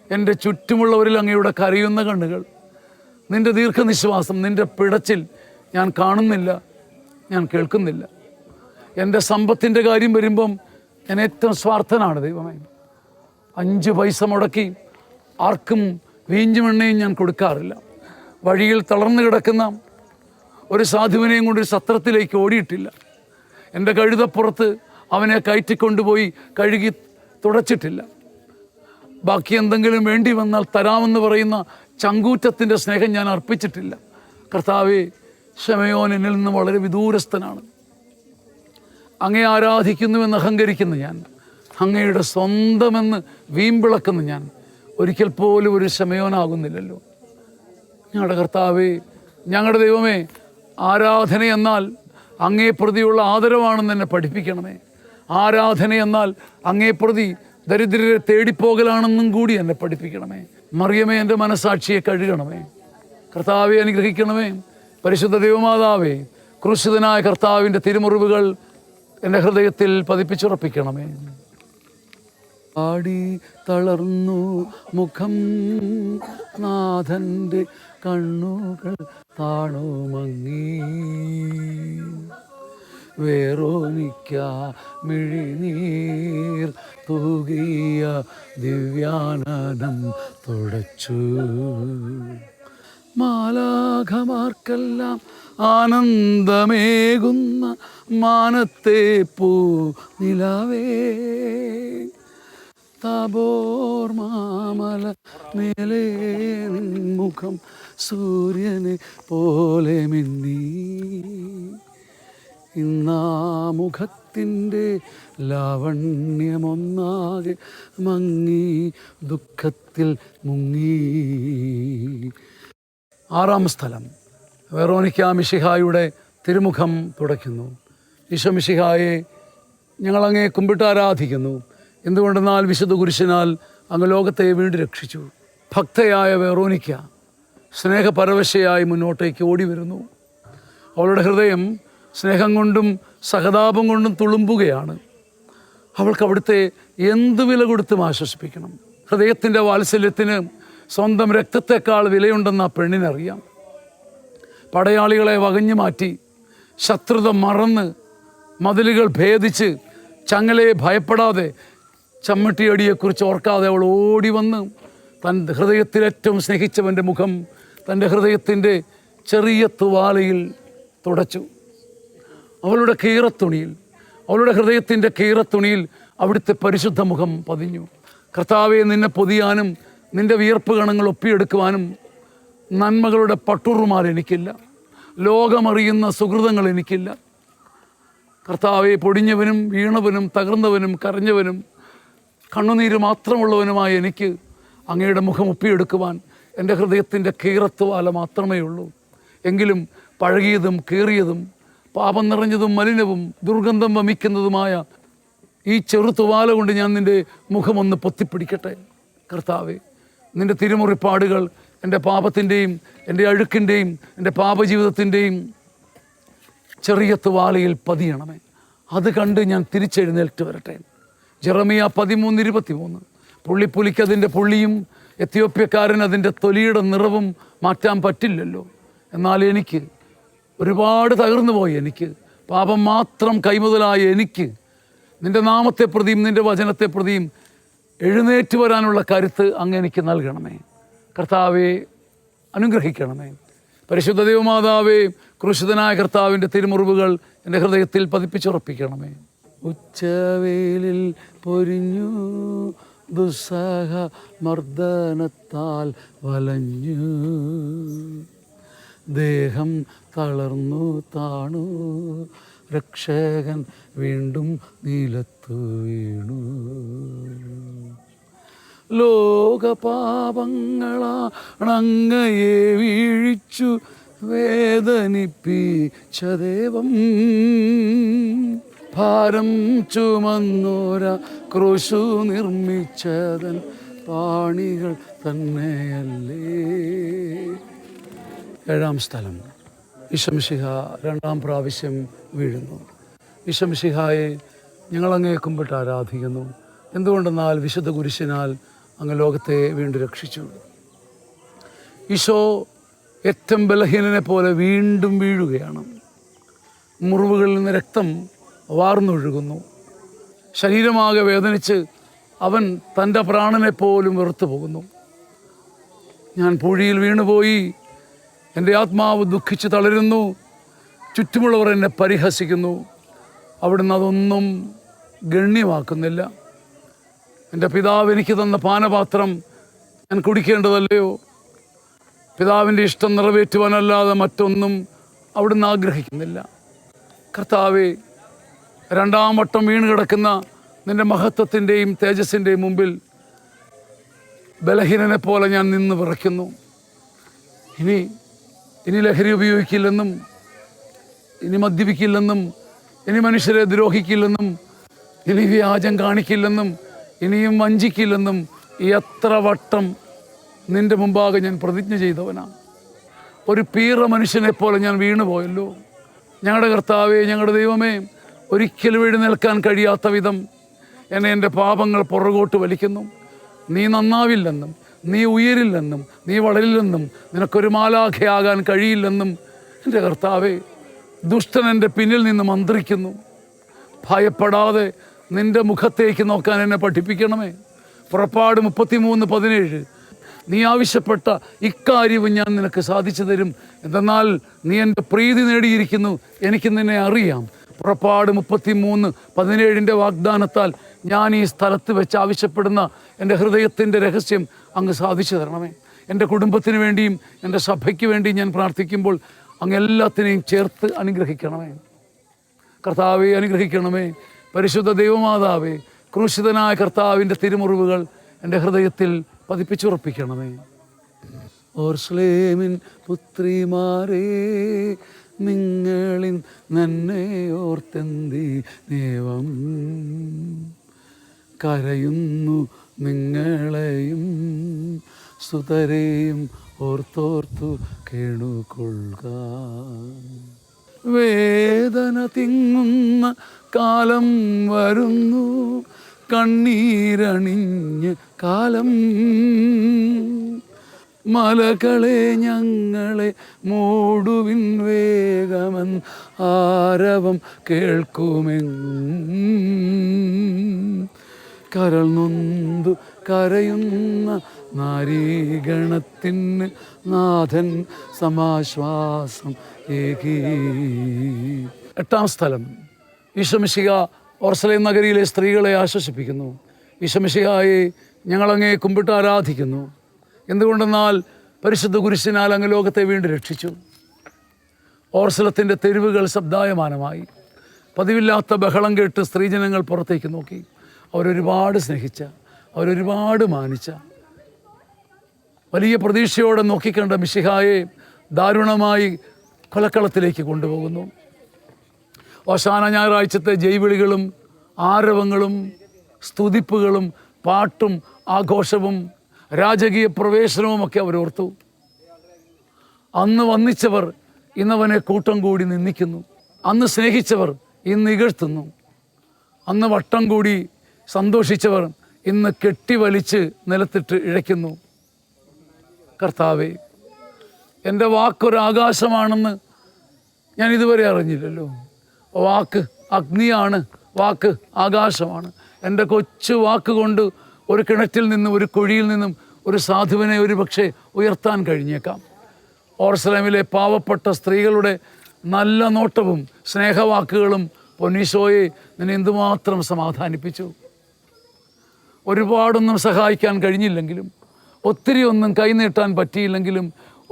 എൻ്റെ ചുറ്റുമുള്ളവരിൽ അങ്ങയുടെ കരയുന്ന കണ്ണുകൾ, നിൻ്റെ ദീർഘനിശ്വാസം, നിൻ്റെ പിടച്ചിൽ ഞാൻ കാണുന്നില്ല, ഞാൻ കേൾക്കുന്നില്ല. എൻ്റെ സമ്പത്തിൻ്റെ കാര്യം വരുമ്പം ഞാൻ ഏറ്റവും സ്വാർത്ഥനാണ് ദൈവമേ. 5 പൈസ മുടക്കി ആർക്കും വീഞ്ഞുമെണ്ണയും ഞാൻ കൊടുക്കാറില്ല. വഴിയിൽ തളർന്നു കിടക്കുന്ന ഒരു സാധുവിനെയും കൊണ്ട് ഒരു സത്രത്തിലേക്ക് ഓടിയിട്ടില്ല. എൻ്റെ കഴുതപ്പുറത്ത് അവനെ കയറ്റിക്കൊണ്ടുപോയി കഴുകി തുടച്ചിട്ടില്ല. ബാക്കി എന്തെങ്കിലും വേണ്ടി വന്നാൽ തരാമെന്ന് പറയുന്ന ചങ്കൂറ്റത്തിൻ്റെ സ്നേഹം ഞാൻ അർപ്പിച്ചിട്ടില്ല. കർത്താവേ, ശിമയോൻ എന്നിൽ നിന്ന് വളരെ വിദൂരസ്ഥനാണ്. അങ്ങയെ ആരാധിക്കുന്നുവെന്ന് അഹങ്കരിക്കുന്ന ഞാൻ, അങ്ങയുടെ സ്വന്തമെന്ന് വീമ്പിളക്കുന്ന ഞാൻ ഒരിക്കൽ പോലും ഒരു ശിമയോനാകുന്നില്ലല്ലോ. ഞങ്ങളുടെ കർത്താവേ, ഞങ്ങളുടെ ദൈവമേ, ആരാധന എന്നാൽ അങ്ങേ പ്രതിയുള്ള ആദരവാണെന്ന് എന്നെ പഠിപ്പിക്കണമേ. ആരാധന എന്നാൽ അങ്ങേ പ്രതി ദരിദ്രരെ തേടിപ്പോകലാണെന്നും കൂടി എന്നെ പഠിപ്പിക്കണമേ. മറിയമേ, എൻ്റെ മനസാക്ഷിയെ കഴുകണമേ. കർത്താവെ, അനുഗ്രഹിക്കണമേ. പരിശുദ്ധ ദൈവമാതാവേ, ക്രൂശിതനായ കർത്താവിൻ്റെ തിരുമുറിവുകൾ എൻ്റെ ഹൃദയത്തിൽ പതിപ്പിച്ചുറപ്പിക്കണമേ. ആടി തളർന്നു മുഖം, നാഥൻ്റെ കണ്ണുകൾ താണുമങ്ങി. വേറോനിക്ക മിഴിനീർ തൂകിയ ദിവ്യാനനം തുടച്ചു. മാലാഖമാർക്കെല്ലാം ആനന്ദമേകുന്ന മാനത്തെ പൂ നിലാവേ, താബോർ മാമല മേലേ മുഖം സൂര്യനെ പോലെ മിന്നി. ഇന്നാ മുഖത്തിൻ്റെ ലാവണ്യമൊന്നാകെ മങ്ങി, ദുഃഖത്തിൽ മുങ്ങി. 6-ാം സ്ഥലം, വെറോനിക്ക മിശിഹായുടെ തിരുമുഖം തുടയ്ക്കുന്നു. ഈശോ മിശിഹായെ, ഞങ്ങളങ്ങേ കുമ്പിട്ട് ആരാധിക്കുന്നു. എന്തുകൊണ്ടെന്നാൽ വിശുദ്ധ കുരിശിനാൽ അങ്ങ് ലോകത്തെ വീണ്ടും രക്ഷിച്ചു. ഭക്തയായ വെറോനിക്ക സ്നേഹപരവശയായി മുന്നോട്ടേക്ക് ഓടി വരുന്നു. അവളുടെ ഹൃദയം സ്നേഹം കൊണ്ടും സഹതാപം കൊണ്ടും തുളുമ്പുകയാണ്. അവൾക്ക് അവിടുത്തെ എന്ത് വില കൊടുത്തും ആശ്വസിപ്പിക്കണം. ഹൃദയത്തിൻ്റെ വാത്സല്യത്തിന് സ്വന്തം രക്തത്തെക്കാൾ വിലയുണ്ടെന്ന് ആ പെണ്ണിനറിയാം. പടയാളികളെ വകഞ്ഞു മാറ്റി, ശത്രുത മറന്ന്, മതിലുകൾ ഭേദിച്ച്, ചങ്ങലയെ ഭയപ്പെടാതെ, ചമ്മട്ടിയടിയെക്കുറിച്ച് ഓർക്കാതെ അവൾ ഓടി വന്ന് തൻ്റെ ഹൃദയത്തിൽ ഏറ്റവും സ്നേഹിച്ചവൻ്റെ മുഖം തൻ്റെ ഹൃദയത്തിൻ്റെ ചെറിയ തുവാലയിൽ തുടച്ചു. അവളുടെ കീറത്തുണിയിൽ, അവളുടെ ഹൃദയത്തിൻ്റെ കീറത്തുണിയിൽ അവിടുത്തെ പരിശുദ്ധ മുഖം പതിഞ്ഞു. കർത്താവെ, നിന്നെ പൊതിയാനും നിൻ്റെ വിയർപ്പ് കണങ്ങൾ ഒപ്പിയെടുക്കുവാനും നന്മകളുടെ പട്ടുറുമാൽ എനിക്കില്ല. ലോകമറിയുന്ന സുഹൃതങ്ങൾ എനിക്കില്ല. കർത്താവെ, പൊടിഞ്ഞവനും വീണവനും തകർന്നവനും കരഞ്ഞവനും കണ്ണുനീര് മാത്രമുള്ളവനുമായ എനിക്ക് അങ്ങയുടെ മുഖം ഒപ്പിയെടുക്കുവാൻ എൻ്റെ ഹൃദയത്തിൻ്റെ കീറത്തുവാല മാത്രമേ ഉള്ളൂ. എങ്കിലും പഴകിയതും കീറിയതും പാപം നിറഞ്ഞതും മലിനവും ദുർഗന്ധം വമിക്കുന്നതുമായ ഈ ചെറുതുവാല കൊണ്ട് ഞാൻ നിൻ്റെ മുഖമൊന്ന് പൊത്തിപ്പിടിക്കട്ടെ. കർത്താവെ, നിൻ്റെ തിരുമുറിപ്പാടുകൾ എൻ്റെ പാപത്തിൻ്റെയും എൻ്റെ അഴുക്കിൻ്റെയും എൻ്റെ പാപജീവിതത്തിൻ്റെയും ചെറിയ തുവാലയിൽ പതിയണമേ. അത് കണ്ട് ഞാൻ തിരിച്ചെഴുന്നേൽറ്റ് വരട്ടെ. ജെറമിയ 13:23. പുള്ളിപ്പുലിക്കതിൻ്റെ പുള്ളിയും എത്യോപ്യക്കാരൻ അതിൻ്റെ തൊലിയുടെ നിറവും മാറ്റാൻ പറ്റില്ലല്ലോ. എന്നാൽ എനിക്ക് ഒരുപാട് തകർന്നു പോയി, എനിക്ക് പാപം മാത്രം കൈമുതലായ എനിക്ക് നിൻ്റെ നാമത്തെ പ്രതിയും നിൻ്റെ വചനത്തെ പ്രതിയും എഴുന്നേറ്റ് വരാനുള്ള കരുത്ത് അങ്ങ് എനിക്ക് നൽകണമേ. കർത്താവെ, അനുഗ്രഹിക്കണമേ. പരിശുദ്ധ ദൈവമാതാവേ, ക്രൂശിതനായ കർത്താവിൻ്റെ തിരുമുറിവുകൾ എൻ്റെ ഹൃദയത്തിൽ പതിപ്പിച്ചുറപ്പിക്കണമേ. ഉച്ചവേലിൽ പൊരിഞ്ഞു ദുസ്സഹ മർദ്ദനത്താൽ വലഞ്ഞു, ദേഹം തളർന്നു താണു, രക്ഷകൻ വീണ്ടും നീലത്തു വീണു. ലോകപാപങ്ങളാണങ്ങയെ വീഴിച്ചു വേദനിപ്പിച്ച ദൈവം, ഭാരം ചുമന്നോര ക്രൂശു നിർമ്മിച്ചതൻ പാണികൾ തന്നെയല്ലേ. 7-ാം സ്ഥലം. ഈശോ മിശിഹ 2-ാം പ്രാവശ്യം വീഴുന്നു. ഈശോ മിശിഹായെ, ഞങ്ങളങ്ങേ കുമ്പിട്ട് ആരാധിക്കുന്നു. എന്തുകൊണ്ടെന്നാൽ വിശുദ്ധ കുരിശിനാൽ അങ്ങ് ലോകത്തെ വീണ്ടും രക്ഷിച്ചു. ഈശോ ഏറ്റവും ബലഹീനനെ പോലെ വീണ്ടും വീഴുകയാണ്. മുറിവുകളിൽ നിന്ന് രക്തം വാർന്നൊഴുകുന്നു. ശരീരമാകെ വേദനിച്ച് അവൻ തൻ്റെ പ്രാണനെ പോലും വെറുത്തു പോകുന്നു. ഞാൻ പൂഴിയിൽ വീണുപോയി, എൻ്റെ ആത്മാവ് ദുഃഖിച്ച് തളരുന്നു, ചുറ്റുമുള്ളവർ എന്നെ പരിഹസിക്കുന്നു. അവിടുന്ന് അതൊന്നും ഗണ്യമാക്കുന്നില്ല. എൻ്റെ പിതാവ് എനിക്ക് തന്ന പാനപാത്രം ഞാൻ കുടിക്കേണ്ടതല്ലയോ? പിതാവിൻ്റെ ഇഷ്ടം നിറവേറ്റുവാനല്ലാതെ മറ്റൊന്നും അവിടുന്ന് ആഗ്രഹിക്കുന്നില്ല. കർത്താവെ, 2-ാം വട്ടം വീണ് കിടക്കുന്ന നിൻ്റെ മഹത്വത്തിൻ്റെയും തേജസ്സിൻ്റെയും മുമ്പിൽ ബലഹീനനെ പോലെ ഞാൻ നിന്ന് വിറയ്ക്കുന്നു. ഇനി ലഹരി ഉപയോഗിക്കില്ലെന്നും, ഇനി മദ്യപിക്കില്ലെന്നും, ഇനി മനുഷ്യരെ ദ്രോഹിക്കില്ലെന്നും, ഇനി വ്യാജം കാണിക്കില്ലെന്നും, ഇനിയും വഞ്ചിക്കില്ലെന്നും എത്ര വട്ടം നിൻ്റെ മുമ്പാകെ ഞാൻ പ്രതിജ്ഞ ചെയ്തവനാണ്. ഒരു പീറ മനുഷ്യനെ പോലെ ഞാൻ വീണുപോയല്ലോ. ഞങ്ങളുടെ കർത്താവേ, ഞങ്ങളുടെ ദൈവമേ, ഒരിക്കലും എഴുന്നേൽക്കാൻ കഴിയാത്ത വിധം എന്നെ എൻ്റെ പാപങ്ങൾ പുറകോട്ട് വലിക്കുന്നു. നീ നന്നാവില്ലെന്നും, നീ ഉയരില്ലെന്നും, നീ വളരില്ലെന്നും, നിനക്കൊരു മാലാഖയാകാൻ കഴിയില്ലെന്നും എൻ്റെ കർത്താവേ, ദുഷ്ടൻ എൻ്റെ പിന്നിൽ നിന്ന് മന്ത്രിക്കുന്നു. ഭയപ്പെടാതെ നിൻ്റെ മുഖത്തേക്ക് നോക്കാൻ എന്നെ പഠിപ്പിക്കണമേ. പുറപ്പാട് 33:17. നീ ആവശ്യപ്പെട്ട ഇക്കാര്യവും ഞാൻ നിനക്ക് സാധിച്ചു തരും. എന്തെന്നാൽ നീ എൻ്റെ പ്രീതി നേടിയിരിക്കുന്നു, എനിക്ക് നിന്നെ അറിയാം. പുറപ്പാട് 33:17 വാഗ്ദാനത്താൽ ഞാൻ ഈ സ്ഥലത്ത് വെച്ച് ആവശ്യപ്പെടുന്ന എൻ്റെ ഹൃദയത്തിൻ്റെ രഹസ്യം അങ്ങ് സാധിച്ചു തരണമേ. എൻ്റെ കുടുംബത്തിന് വേണ്ടിയും എൻ്റെ സഭയ്ക്ക് വേണ്ടിയും ഞാൻ പ്രാർത്ഥിക്കുമ്പോൾ അങ്ങ് എല്ലാത്തിനെയും ചേർത്ത് അനുഗ്രഹിക്കണമേ. കർത്താവെ, അനുഗ്രഹിക്കണമേ. പരിശുദ്ധ ദൈവമാതാവേ, ക്രൂശിതനായ കർത്താവിൻ്റെ തിരുമുറിവുകൾ എൻ്റെ ഹൃദയത്തിൽ പതിപ്പിച്ചുറപ്പിക്കണമേ. ഓർസ്ലേമിൻ പുത്രിമാരേ, നിങ്ങളിൽ നന്നെയോർത്തെന്തി നേവം കരയുന്നു നിങ്ങളെയും സുതരെയും ഓർത്തോർത്തു കേണുകൊള്ളുക. വേദന തിങ്ങുന്ന കാലം വരുന്നു, കണ്ണീരണിഞ്ഞ് കാലം. മലകളെ ഞങ്ങളെ മൂടുവിൻ വേഗമൻ ആരവം കേൾക്കുമെങ്ങും. കരൾ നൊന്തു കരയുന്ന നാരീഗണത്തിന് നാഥൻ സമാശ്വാസം ഏകി. 8ാം സ്ഥലം, ഈശോമിശിഹ ഓർസലേം നഗരിയിലെ സ്ത്രീകളെ ആശ്വസിപ്പിക്കുന്നു. ഈശോമിശിഹായെ ഞങ്ങളങ്ങേ കുമ്പിട്ട് ആരാധിക്കുന്നു. എന്തുകൊണ്ടെന്നാൽ പരിശുദ്ധ കുരിശിനാൽ അങ്ങ് ലോകത്തെ വീണ്ടും രക്ഷിച്ചു. ഓർസലത്തിൻ്റെ തെരുവുകൾ ശബ്ദായമാനമായി. പതിവില്ലാത്ത ബഹളം കേട്ട് സ്ത്രീജനങ്ങൾ പുറത്തേക്ക് നോക്കി. അവരൊരുപാട് സ്നേഹിച്ച, അവരൊരുപാട് മാനിച്ച, വലിയ പ്രതീക്ഷയോടെ നോക്കിക്കണ്ട മിശിഹായെ ദാരുണമായി കൊലക്കളത്തിലേക്ക് കൊണ്ടുപോകുന്നു. ഓശാന ഞായറാഴ്ചത്തെ ജൈവിളികളും ആരവങ്ങളും സ്തുതിപ്പുകളും പാട്ടും ആഘോഷവും രാജകീയ പ്രവേശനവുമൊക്കെ അവരോർത്തു. അന്ന് വന്നിച്ചവർ ഇന്നവനെ കൂട്ടം കൂടി നിന്ദിക്കുന്നു. അന്ന് സ്നേഹിച്ചവർ ഇന്ന് ഇകഴ്ത്തുന്നു. അന്ന് വട്ടം കൂടി സന്തോഷിച്ചവർ ഇന്ന് കെട്ടിവലിച്ച് നിലത്തിട്ട് ഇഴയ്ക്കുന്നു. കർത്താവേ, എൻ്റെ വാക്കൊരാകാശമാണെന്ന് ഞാൻ ഇതുവരെ അറിഞ്ഞില്ലല്ലോ. വാക്ക് അഗ്നിയാണ്, വാക്ക് ആകാശമാണ്. എൻ്റെ കൊച്ചു വാക്കുകൊണ്ട് ഒരു കിണറ്റിൽ നിന്നും ഒരു കുഴിയിൽ നിന്നും ഒരു സാധുവിനെ ഒരു പക്ഷേ ഉയർത്താൻ കഴിഞ്ഞേക്കാം. ഓർസലേമിലെ പാവപ്പെട്ട സ്ത്രീകളുടെ നല്ല നോട്ടവും സ്നേഹവാക്കുകളും പൊന്നീശോയെ നിന്നെ എന്തുമാത്രം സമാധാനിപ്പിച്ചു. ഒരുപാടൊന്നും സഹായിക്കാൻ കഴിഞ്ഞില്ലെങ്കിലും, ഒത്തിരി ഒന്നും കൈനീട്ടാൻ പറ്റിയില്ലെങ്കിലും,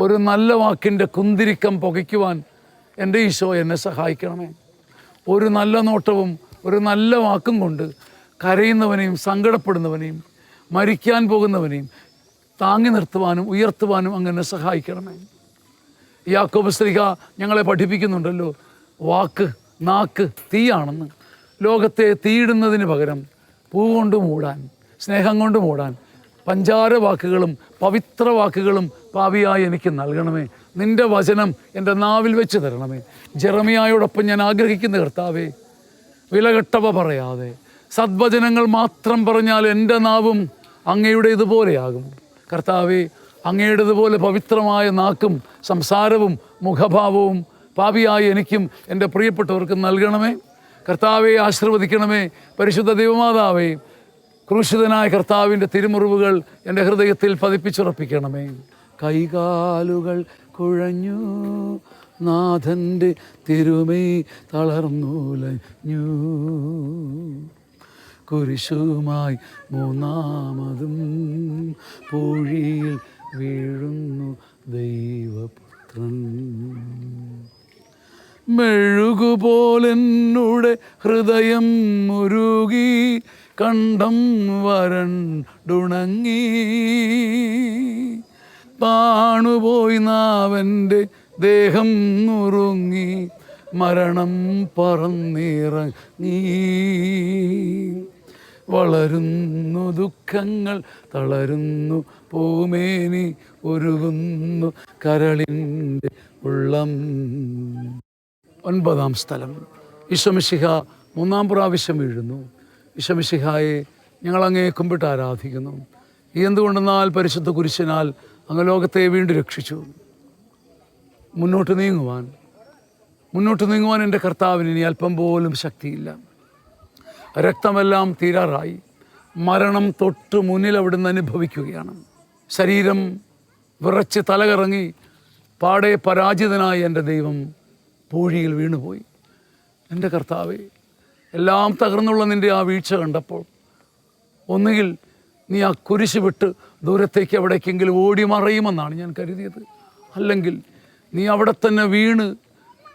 ഒരു നല്ല വാക്കിൻ്റെ കുന്തിരിക്കം പുകയ്ക്കുവാൻ എൻ്റെ ഈശോ എന്നെ സഹായിക്കണമേ. ഒരു നല്ല നോട്ടവും ഒരു നല്ല വാക്കും കൊണ്ട് കരയുന്നവനെയും സങ്കടപ്പെടുന്നവനെയും മരിക്കാൻ പോകുന്നവനെയും താങ്ങി നിർത്തുവാനും ഉയർത്തുവാനും അങ്ങനെ സഹായിക്കണമേ. യാക്കോബ് ശ്ലീഹ ഞങ്ങളെ പഠിപ്പിക്കുന്നുണ്ടല്ലോ, വാക്ക് നാക്ക് തീയാണെന്ന്. ലോകത്തെ തീയിടുന്നതിന് പകരം പൂ കൊണ്ട് മൂടാൻ, സ്നേഹം കൊണ്ട് മൂടാൻ പഞ്ചാര വാക്കുകളും പവിത്ര വാക്കുകളും പാപിയായി എനിക്ക് നൽകണമേ. നിൻ്റെ വചനം എൻ്റെ നാവിൽ വെച്ച് തരണമേ. ജെറമിയായോടൊപ്പം ഞാൻ ആഗ്രഹിക്കുന്ന കർത്താവേ, വിലകെട്ടവ പറയാതെ സദ്വചനങ്ങൾ മാത്രം പറഞ്ഞാൽ എൻ്റെ നാവും അങ്ങയുടെ ഇതുപോലെയാകും. കർത്താവേ, അങ്ങയുടേതുപോലെ പവിത്രമായ നാക്കും സംസാരവും മുഖഭാവവും പാപിയായി എനിക്കും എൻ്റെ പ്രിയപ്പെട്ടവർക്കും നൽകണമേ. കർത്താവെ ആശീർവദിക്കണമേ. പരിശുദ്ധ ദൈവമാതാവേ, ക്രൂശിതനായ കർത്താവിൻ്റെ തിരുമുറിവുകൾ എൻ്റെ ഹൃദയത്തിൽ പതിപ്പിച്ചുറപ്പിക്കണമേ. കൈകാലുകൾ കുഴഞ്ഞു, നാഥൻ്റെ തിരുമൈ തളർന്നുലഞ്ഞു. കുരിശുമായി മൂന്നാമതും പൂഴിയിൽ വീഴുന്നു ദൈവപുത്രൻ. മെഴുകുപോലെന്നുടെ ഹൃദയം മുരുകി, കണ്ഠം വരണ്ടുണങ്ങി. പാണുപോയി നാവൻ്റെ ദേഹം നുറുങ്ങി, മരണം പറന്നിറങ്ങി. വളരുന്നു ദുഃഖങ്ങൾ, തളരുന്നു പൂമേനി, ഉരുകുന്നു കരളിൻ്റെ ഉള്ളം. 9ാം സ്ഥലം, ഈശോമിശിഹ 3ാം പ്രാവശ്യം വീഴുന്നു. ഈശോമിശിഹായെ ഞങ്ങളങ്ങേ കുമ്പിട്ട് ആരാധിക്കുന്നു. എന്തുകൊണ്ടെന്നാൽ പരിശുദ്ധ കുരിശിനാൽ അങ്ങ് ലോകത്തെ വീണ്ടും രക്ഷിച്ചു. മുന്നോട്ട് നീങ്ങുവാൻ എൻ്റെ കർത്താവിന് ഇനി അല്പം പോലും ശക്തിയില്ല. രക്തമെല്ലാം തീരാറായി. മരണം തൊട്ട് മുന്നിൽ അവിടുന്ന് അനുഭവിക്കുകയാണ്. ശരീരം വിറച്ച് തലകറങ്ങി പാടെ പരാജിതനായ എൻ്റെ ദൈവം പൂഴിയിൽ വീണുപോയി. എൻ്റെ കർത്താവേ, എല്ലാം തകർന്നുള്ള നിൻ്റെ ആ വീഴ്ച കണ്ടപ്പോൾ ഒന്നുകിൽ നീ ആ കുരിശ് വിട്ട് ദൂരത്തേക്ക് എവിടേക്കെങ്കിലും ഓടി മറയുമെന്നാണ് ഞാൻ കരുതിയത്. അല്ലെങ്കിൽ നീ അവിടെ തന്നെ വീണ്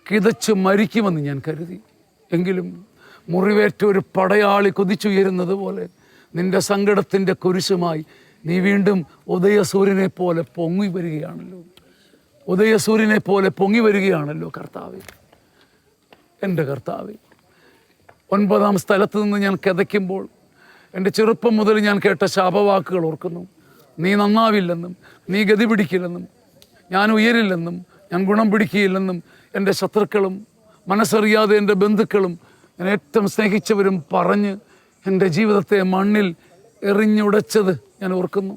കിതച്ച് മരിക്കുമെന്ന് ഞാൻ കരുതി. എങ്കിലും മുറിവേറ്റ ഒരു പടയാളി കുതിച്ചുയരുന്നത് പോലെ നിൻ്റെ സങ്കടത്തിൻ്റെ കുരിശുമായി നീ വീണ്ടും ഉദയസൂര്യനെ പോലെ പൊങ്ങി വരികയാണല്ലോ. ഉദയസൂര്യനെ പോലെ പൊങ്ങി വരികയാണല്ലോ കർത്താവേ. എൻ്റെ കർത്താവേ, 9-ാം സ്ഥലത്ത് നിന്ന് ഞാൻ കിതയ്ക്കുമ്പോൾ എൻ്റെ ചെറുപ്പം മുതൽ ഞാൻ കേട്ട ശാപവാക്കുകൾ ഓർക്കുന്നു. നീ നന്നാവില്ലെന്നും, നീ ഗതി പിടിക്കില്ലെന്നും, ഞാൻ ഉയരില്ലെന്നും, ഞാൻ ഗുണം പിടിക്കുകയില്ലെന്നും എൻ്റെ ശത്രുക്കളും മനസ്സറിയാതെ എൻ്റെ ബന്ധുക്കളും ഞാൻ ഏറ്റവും സ്നേഹിച്ചവരും പറഞ്ഞ് എൻ്റെ ജീവിതത്തെ മണ്ണിൽ എറിഞ്ഞുടച്ചത് ഞാൻ ഓർക്കുന്നു.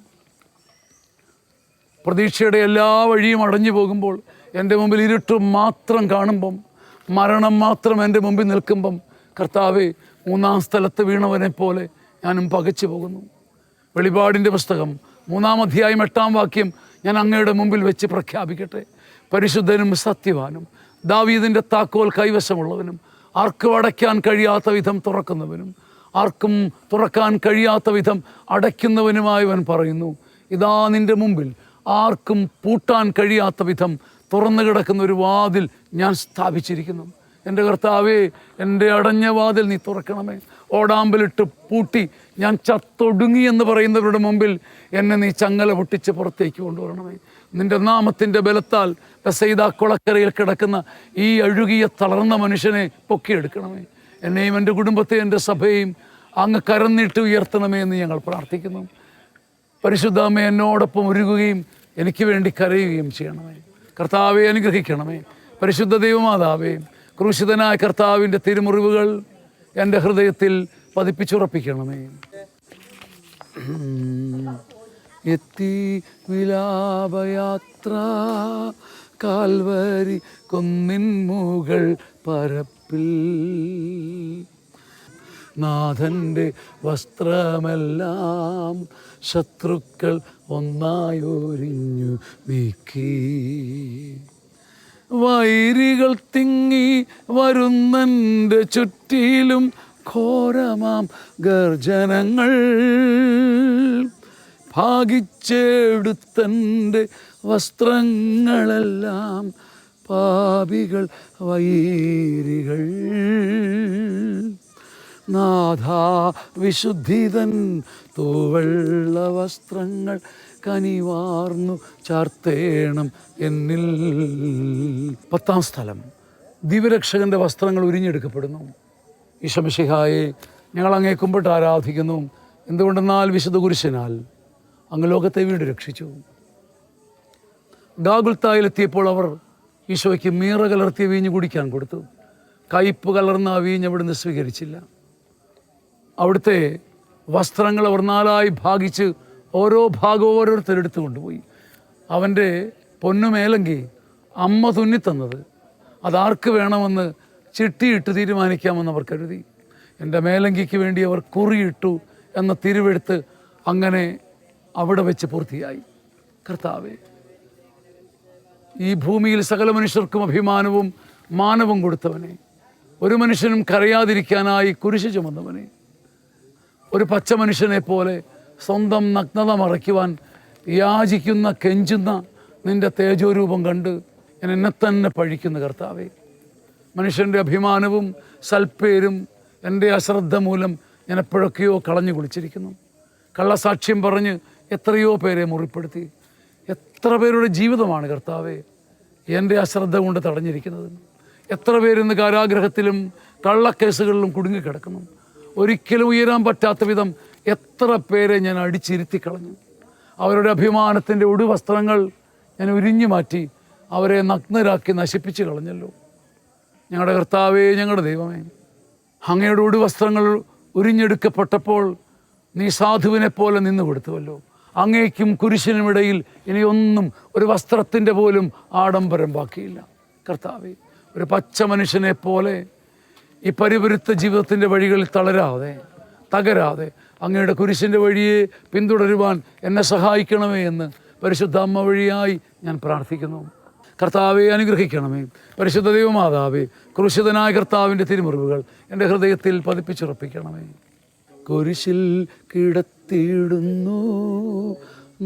പ്രതീക്ഷയുടെ എല്ലാ വഴിയും അടഞ്ഞു പോകുമ്പോൾ, എൻ്റെ മുമ്പിൽ ഇരുട്ട് മാത്രം കാണുമ്പം, മരണം മാത്രം എൻ്റെ മുമ്പിൽ നിൽക്കുമ്പം, കർത്താവേ, 3-ാം സ്ഥലത്ത് വീണവനെ പോലെ ഞാനും പകച്ചു പോകുന്നു. വെളിപാടിൻ്റെ പുസ്തകം 3-ാം അധ്യായം 8-ാം വാക്യം ഞാൻ അങ്ങയുടെ മുമ്പിൽ വെച്ച് പ്രഖ്യാപിക്കട്ടെ. പരിശുദ്ധനും സത്യവാനും, ദാവീദിൻ്റെ താക്കോൽ കൈവശമുള്ളവനും, ആർക്കും അടയ്ക്കാൻ കഴിയാത്ത വിധം തുറക്കുന്നവനും, ആർക്കും തുറക്കാൻ കഴിയാത്ത വിധം അടയ്ക്കുന്നവനുമായവൻ പറയുന്നു, ഇതാ നിൻ്റെ മുമ്പിൽ ആർക്കും പൂട്ടാൻ കഴിയാത്ത വിധം തുറന്നു കിടക്കുന്ന ഒരു വാതിൽ ഞാൻ സ്ഥാപിച്ചിരിക്കുന്നു. എൻ്റെ കർത്താവേ, എൻ്റെ അടഞ്ഞ വാതിൽ നീ തുറക്കണമേ. ഓടാമ്പലിട്ട് പൂട്ടി ഞാൻ ചത്തൊടുങ്ങി എന്ന് പറയുന്നവരുടെ മുമ്പിൽ എന്നെ നീ ചങ്ങല പൊട്ടിച്ച് പുറത്തേക്ക് കൊണ്ടുവരണമേ. നിൻ്റെ നാമത്തിൻ്റെ ബലത്താൽ ബെസൈദ കുളക്കരയിൽ കിടക്കുന്ന ഈ അഴുകിയ തളർന്ന മനുഷ്യനെ പൊക്കിയെടുക്കണമേ. എന്നെയും എൻ്റെ കുടുംബത്തെയും എൻ്റെ സഭയെയും അങ്ങ് കരം നീട്ടി ഉയർത്തണമേ എന്ന് ഞങ്ങൾ പ്രാർത്ഥിക്കുന്നു. പരിശുദ്ധാമ്മ എന്നോടൊപ്പം ഒരുങ്ങുകയും എനിക്ക് വേണ്ടി കരയുകയും ചെയ്യണമേ. കർത്താവെ അനുഗ്രഹിക്കണമേ. പരിശുദ്ധ ദൈവമാതാവേ, ക്രൂശിതനായ കർത്താവിൻ്റെ തിരുമുറിവുകൾ എൻ്റെ ഹൃദയത്തിൽ പതിപ്പിച്ചുറപ്പിക്കണമേ. എത്തി വിലാപയാത്ര കാൽവരി കുന്നിൻ മുകൾ പരപ്പിൽ, നാഥൻ്റെ വസ്ത്രമെല്ലാം ശത്രുക്കൾ ഒന്നായൊരിഞ്ഞു നീക്കി. വൈരികൾ തിങ്ങി വരുന്നെൻ്റെ ചുറ്റിലും ഘോരമാം ഗർജനങ്ങൾ, ഭാഗിച്ചെടുത്തൻ്റെ വസ്ത്രങ്ങളെല്ലാം പാപികൾ വൈരികൾ. നാഥാ വിശുദ്ധിതൻ തൂവെള്ള വസ്ത്രങ്ങൾ കനിവാർന്നു ചാർത്തേണം എന്നിൽ. 10-ാം സ്ഥലം, ദിവ്യരക്ഷകൻ്റെ വസ്ത്രങ്ങൾ ഉരിഞ്ഞെടുക്കപ്പെടുന്നു. ഈശോ മിശിഹായെ, ഞങ്ങൾ അങ്ങേ കുമ്പിട്ട് ആരാധിക്കുന്നു. എന്തുകൊണ്ടെന്നാൽ വിശുദ്ധ കുരിശിനാൽ അങ്ങ് ലോകത്തെ വീണ്ടും രക്ഷിച്ചു. ഗാഗുൽത്തായിലെത്തിയപ്പോൾ അവർ ഈശോയ്ക്ക് മീറ കലർത്തിയ വീഞ്ഞ് കുടിക്കാൻ കൊടുത്തു. കയ്പ് കലർന്ന ആ വീഞ്ഞ് അവിടുന്ന് സ്വീകരിച്ചില്ല. അവിടുത്തെ വസ്ത്രങ്ങൾ അവർ 4ആയി ഭാഗിച്ച് ഓരോ ഭാഗവും ഓരോരുത്തരെടുത്ത് കൊണ്ടുപോയി. അവൻ്റെ പൊന്നുമേലങ്കി അമ്മ തുന്നിത്തന്നത് അതാർക്ക് വേണമെന്ന് ചിട്ടിയിട്ട് തീരുമാനിക്കാമെന്ന് അവർ കരുതി. എൻ്റെ മേലങ്കിക്ക് വേണ്ടി അവർ കുറിയിട്ടു എന്ന തിരുവെഴുത്ത് അങ്ങനെ അവിടെ വെച്ച് പൂർത്തിയായി. കർത്താവേ, ഈ ഭൂമിയിൽ സകല മനുഷ്യർക്കും അഭിമാനവും മാനവും കൊടുത്തവനെ, ഒരു മനുഷ്യനും കരയാതിരിക്കാനായി കുരിശ് ചുമന്നവനെ, ഒരു പച്ച മനുഷ്യനെ പോലെ സ്വന്തം നഗ്നത മറയ്ക്കുവാൻ യാചിക്കുന്ന കെഞ്ചുന്ന നിൻ്റെ തേജോരൂപം കണ്ട് ഞാൻ എന്നെ തന്നെ പഴിക്കുന്ന കർത്താവേ, മനുഷ്യൻ്റെ അഭിമാനവും സൽപ്പേരും എൻ്റെ അശ്രദ്ധ മൂലം ഞാൻ എപ്പോഴൊക്കെയോ കളഞ്ഞു കുളിച്ചിരിക്കുന്നു. കള്ളസാക്ഷ്യം പറഞ്ഞ് എത്രയോ പേരെ മുറിപ്പെടുത്തി. എത്ര പേരുടെ ജീവിതമാണ് കർത്താവേ എൻ്റെ അശ്രദ്ധ കൊണ്ട് തടഞ്ഞിരിക്കുന്നത്. എത്ര പേരിന്ന് കാരാഗ്രഹത്തിലും കള്ളക്കേസുകളിലും കുടുങ്ങിക്കിടക്കുന്നു. ഒരിക്കലും ഉയരാൻ പറ്റാത്ത വിധം എത്ര പേരെ ഞാൻ അടിച്ചിരുത്തി കളഞ്ഞു. അവരുടെ അഭിമാനത്തിൻ്റെ ഉടുവസ്ത്രങ്ങൾ ഞാൻ ഉരിഞ്ഞു മാറ്റി അവരെ നഗ്നരാക്കി നശിപ്പിച്ച് കളഞ്ഞല്ലോ. ഞങ്ങളുടെ കർത്താവേ, ഞങ്ങളുടെ ദൈവമേ, അങ്ങയുടെ ഉടുവസ്ത്രങ്ങൾ ഉരിഞ്ഞെടുക്കപ്പെട്ടപ്പോൾ നീ സാധുവിനെ പോലെ നിന്ന് കൊടുത്തുവല്ലോ. അങ്ങേക്കും കുരിശിനുമിടയിൽ ഇനിയൊന്നും ഒരു വസ്ത്രത്തിൻ്റെ പോലും ആഡംബരം ബാക്കിയില്ല. കർത്താവേ, ഒരു പച്ച മനുഷ്യനെ പോലെ ഈ പരിപുരുത്ത ജീവിതത്തിൻ്റെ വഴികളിൽ തകരാതെ അങ്ങയുടെ കുരിശിൻ്റെ വഴിയെ പിന്തുടരുവാൻ എന്നെ സഹായിക്കണമേ എന്ന് പരിശുദ്ധ അമ്മ വഴിയായി ഞാൻ പ്രാർത്ഥിക്കുന്നു. കർത്താവെ അനുഗ്രഹിക്കണമേ. പരിശുദ്ധ ദൈവമാതാവേ, ക്രൂശിതനായ കർത്താവിൻ്റെ തിരുമുറിവുകൾ എൻ്റെ ഹൃദയത്തിൽ പതിപ്പിച്ചുറപ്പിക്കണമേ. കുരിശിൽ കിടത്തിയിടുന്നു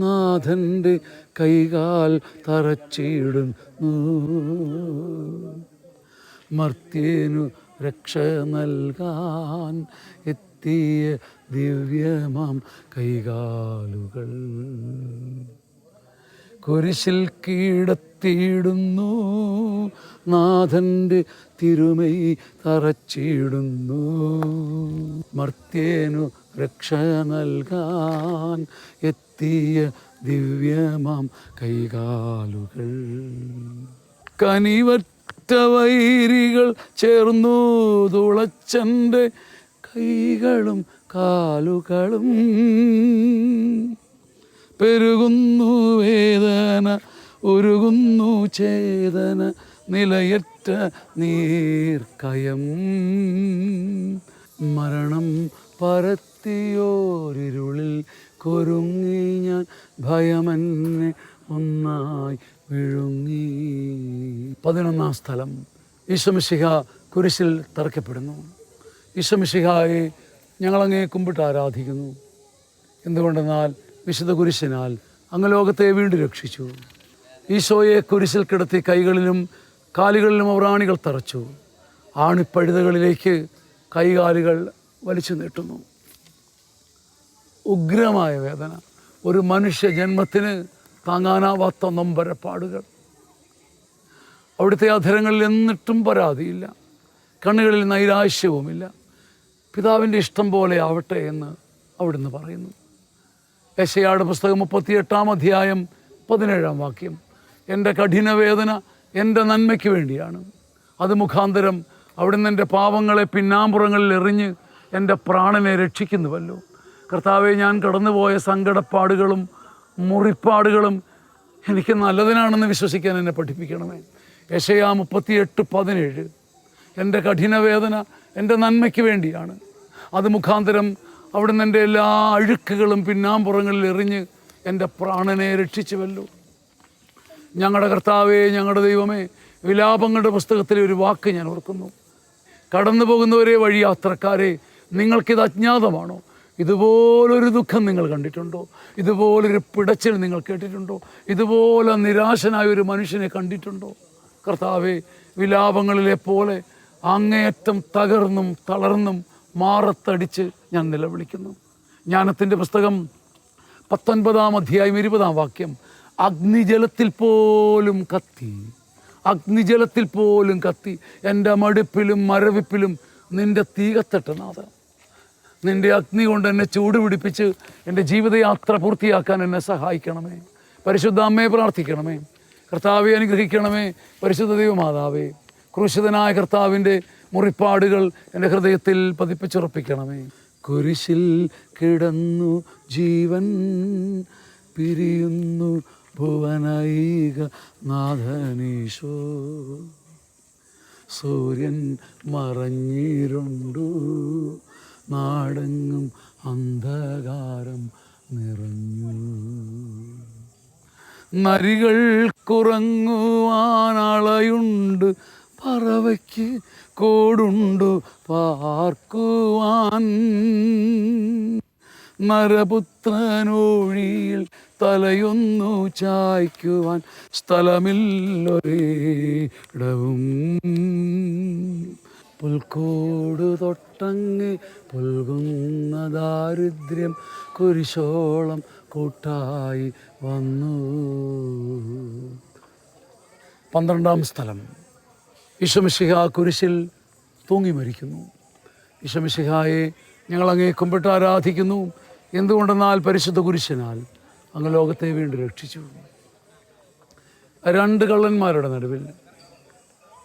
നാഥൻ്റെ കൈകാൽ തറച്ചിടുന്നു, മർത്യനു രക്ഷ നൽകാൻ എത്തിയ ദിവ്യമാം കൈകാലുകൾ. കുരിശിൽ കീടത്തി വാഴ്ത്തിയിടുന്നു, നാഥൻ്റെ തിരുമൈ തറച്ചിടുന്നു. മർത്യനു രക്ഷ നൽകാൻ എത്തിയ ദിവ്യമാം കൈകാലുകൾ. കനിവറ്റ വൈരികൾ ചേർന്നു തുളച്ചൻ്റെ കൈകളും കാലുകളും. പെരുകുന്നു വേദന, ഉരുകുന്നു ചേതന, നിലയറ്റ നീർക്കയം. മരണം പരത്തിയോരിരുളിൽ കുരുങ്ങി ഞാൻ, ഭയമെന്നെ ഒന്നായി വിഴുങ്ങി. 11-ാം സ്ഥലം. ഈശോമിശിഹ കുരിശിൽ തറയ്ക്കപ്പെടുന്നു. ഈശോമിശിഹായെ ഞങ്ങളങ്ങേ കുമ്പിട്ട് ആരാധിക്കുന്നു. എന്തുകൊണ്ടെന്നാൽ വിശുദ്ധ കുരിശിനാൽ അങ്ങ് ലോകത്തെ വീണ്ടും രക്ഷിച്ചു. ഈശോയെ കുരിശിൽ കിടത്തി കൈകളിലും കാലുകളിലും ഔറാണികൾ തറച്ചു. ആണിപ്പഴുതകളിലേക്ക് കൈകാലുകൾ വലിച്ചു നീട്ടുന്നു. ഉഗ്രമായ വേദന, ഒരു മനുഷ്യ ജന്മത്തിന് താങ്ങാനാവാത്ത നൊമ്പരപ്പാടുകൾ. അവിടുത്തെ അധരങ്ങളിൽ എന്നിട്ടും പരാതിയില്ല, കണ്ണുകളിൽ നൈരാശ്യവുമില്ല. പിതാവിൻ്റെ ഇഷ്ടം പോലെ ആവട്ടെ എന്ന് അവിടുന്ന് പറയുന്നു. യെശയ്യായുടെ പുസ്തകം 38-ാം അധ്യായം 17-ാം വാക്യം. എൻ്റെ കഠിനവേദന എൻ്റെ നന്മയ്ക്ക് വേണ്ടിയാണ്. അത് മുഖാന്തരം അവിടുന്ന് എൻ്റെ പാവങ്ങളെ പിന്നാമ്പുറങ്ങളിൽ എറിഞ്ഞ് എൻ്റെ പ്രാണനെ രക്ഷിക്കുന്നുവല്ലോ. കർത്താവെ, ഞാൻ കടന്നുപോയ സങ്കടപ്പാടുകളും മുറിപ്പാടുകളും എനിക്ക് നല്ലതിനാണെന്ന് വിശ്വസിക്കാൻ എന്നെ പഠിപ്പിക്കണമേ. യെശയ്യാ 38:17. എൻ്റെ കഠിനവേദന എൻ്റെ നന്മയ്ക്ക് വേണ്ടിയാണ്. അത് മുഖാന്തരം അവിടുന്ന് എൻ്റെ എല്ലാ അഴുക്കുകളും പിന്നാമ്പുറങ്ങളിൽ എറിഞ്ഞ് എൻ്റെ പ്രാണനെ രക്ഷിച്ചുവല്ലോ. ഞങ്ങളുടെ കർത്താവേ, ഞങ്ങളുടെ ദൈവമേ, വിലാപങ്ങളുടെ പുസ്തകത്തിലെ ഒരു വാക്ക് ഞാൻ ഓർക്കുന്നു. കടന്നു പോകുന്നവരെ, വഴി യാത്രക്കാരെ, നിങ്ങൾക്കിത് അജ്ഞാതമാണോ? ഇതുപോലൊരു ദുഃഖം നിങ്ങൾ കണ്ടിട്ടുണ്ടോ? ഇതുപോലൊരു പിടച്ചിൽ നിങ്ങൾ കേട്ടിട്ടുണ്ടോ? ഇതുപോലെ നിരാശനായ ഒരു മനുഷ്യനെ കണ്ടിട്ടുണ്ടോ? കർത്താവേ, വിലാപങ്ങളിലെ പോലെ അങ്ങേയറ്റം തകർന്നും തളർന്നും മാറത്തടിച്ച് ഞാൻ നിലവിളിക്കുന്നു. ജ്ഞാനത്തിൻ്റെ പുസ്തകം 19-ാം അധ്യായം 20-ാം വാക്യം. അഗ്നിജലത്തിൽ പോലും കത്തി, അഗ്നിജലത്തിൽ പോലും കത്തി, എൻ്റെ മടുപ്പിലും മരവിപ്പിലും നിൻ്റെ തീ കത്തട്ടനാഥ. നിൻ്റെ അഗ്നി കൊണ്ട് എന്നെ ചൂട് പിടിപ്പിച്ച് എൻ്റെ ജീവിതയാത്ര പൂർത്തിയാക്കാൻ എന്നെ സഹായിക്കണമേ. പരിശുദ്ധ അമ്മയെ പ്രാർത്ഥിക്കണമേ. കർത്താവെ അനുഗ്രഹിക്കണമേ. പരിശുദ്ധ ദൈവമാതാവേ, ക്രൂശിതനായ കർത്താവിൻ്റെ മുറിപ്പാടുകൾ എൻ്റെ ഹൃദയത്തിൽ പതിപ്പിച്ചുറപ്പിക്കണമേ. കുരിശിൽ കിടന്നു ജീവൻ പിരിയുന്നു ഭുവനൈക നാഥനീശോ. സൂര്യൻ മറഞ്ഞിരുണ്ടു, നാടെങ്ങും അന്ധകാരം നിറഞ്ഞു. നരികൾക്കുറങ്ങുവാനളയുണ്ട്, പറവയ്ക്ക് കൂടുണ്ടു പാർക്കുവാൻ. നരപുത്രനൊഴിയിൽ തലയൊന്നു ചായ്ക്കുവാൻ സ്ഥലമില്ലൊരിടവും. പുൽക്കോട് തൊട്ടങ്ങ് പുൽകുന്ന ദാരിദ്ര്യം കുരിശോളം കൂട്ടായി വന്നു. 12-ാം സ്ഥലം. ഈശോമിശിഹ കുരിശിൽ തൂങ്ങി മരിക്കുന്നു. ഈശോമിശിഹായെ ഞങ്ങൾ അങ്ങേ കുമ്പിട്ട് ആരാധിക്കുന്നു. എന്തുകൊണ്ടെന്നാൽ പരിശുദ്ധ കുരിശിനാൽ അങ്ങ് ലോകത്തെ വീണ്ടും രക്ഷിച്ചു. 2 കള്ളന്മാരുടെ നടുവിൽ,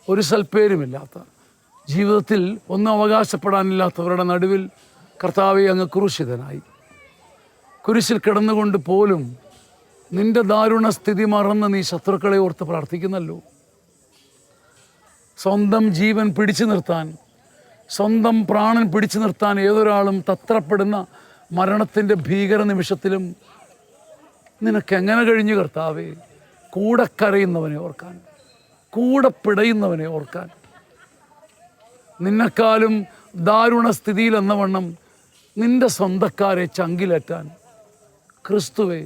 ഒരു സൽപ്പേരുമില്ലാത്ത, ജീവിതത്തിൽ ഒന്നും അവകാശപ്പെടാനില്ലാത്തവരുടെ നടുവിൽ കർത്താവെ അങ്ങ് ക്രൂശിതനായി. കുരിശിൽ കിടന്നുകൊണ്ട് പോലും നിന്റെ ദാരുണ സ്ഥിതി മറന്ന് നീ ശത്രുക്കളെ ഓർത്ത് പ്രാർത്ഥിക്കുന്നല്ലോ. സ്വന്തം ജീവൻ പിടിച്ചു നിർത്താൻ, സ്വന്തം പ്രാണൻ പിടിച്ചു നിർത്താൻ ഏതൊരാളും തത്രപ്പെടുന്ന മരണത്തിൻ്റെ ഭീകര നിമിഷത്തിലും നിനക്കെങ്ങനെ കഴിഞ്ഞു കർത്താവേ? കൂടെ കരയുന്നവനെ ഓർക്കാൻ, കൂടെ പിടയുന്നവനെ ഓർക്കാൻ. നിന്നെക്കാളും ദാരുണ സ്ഥിതിയിലെന്നവണ്ണം നിന്റെ സ്വന്തക്കാരെ ചങ്കിലേറ്റാൻ. ക്രിസ്തുവേ,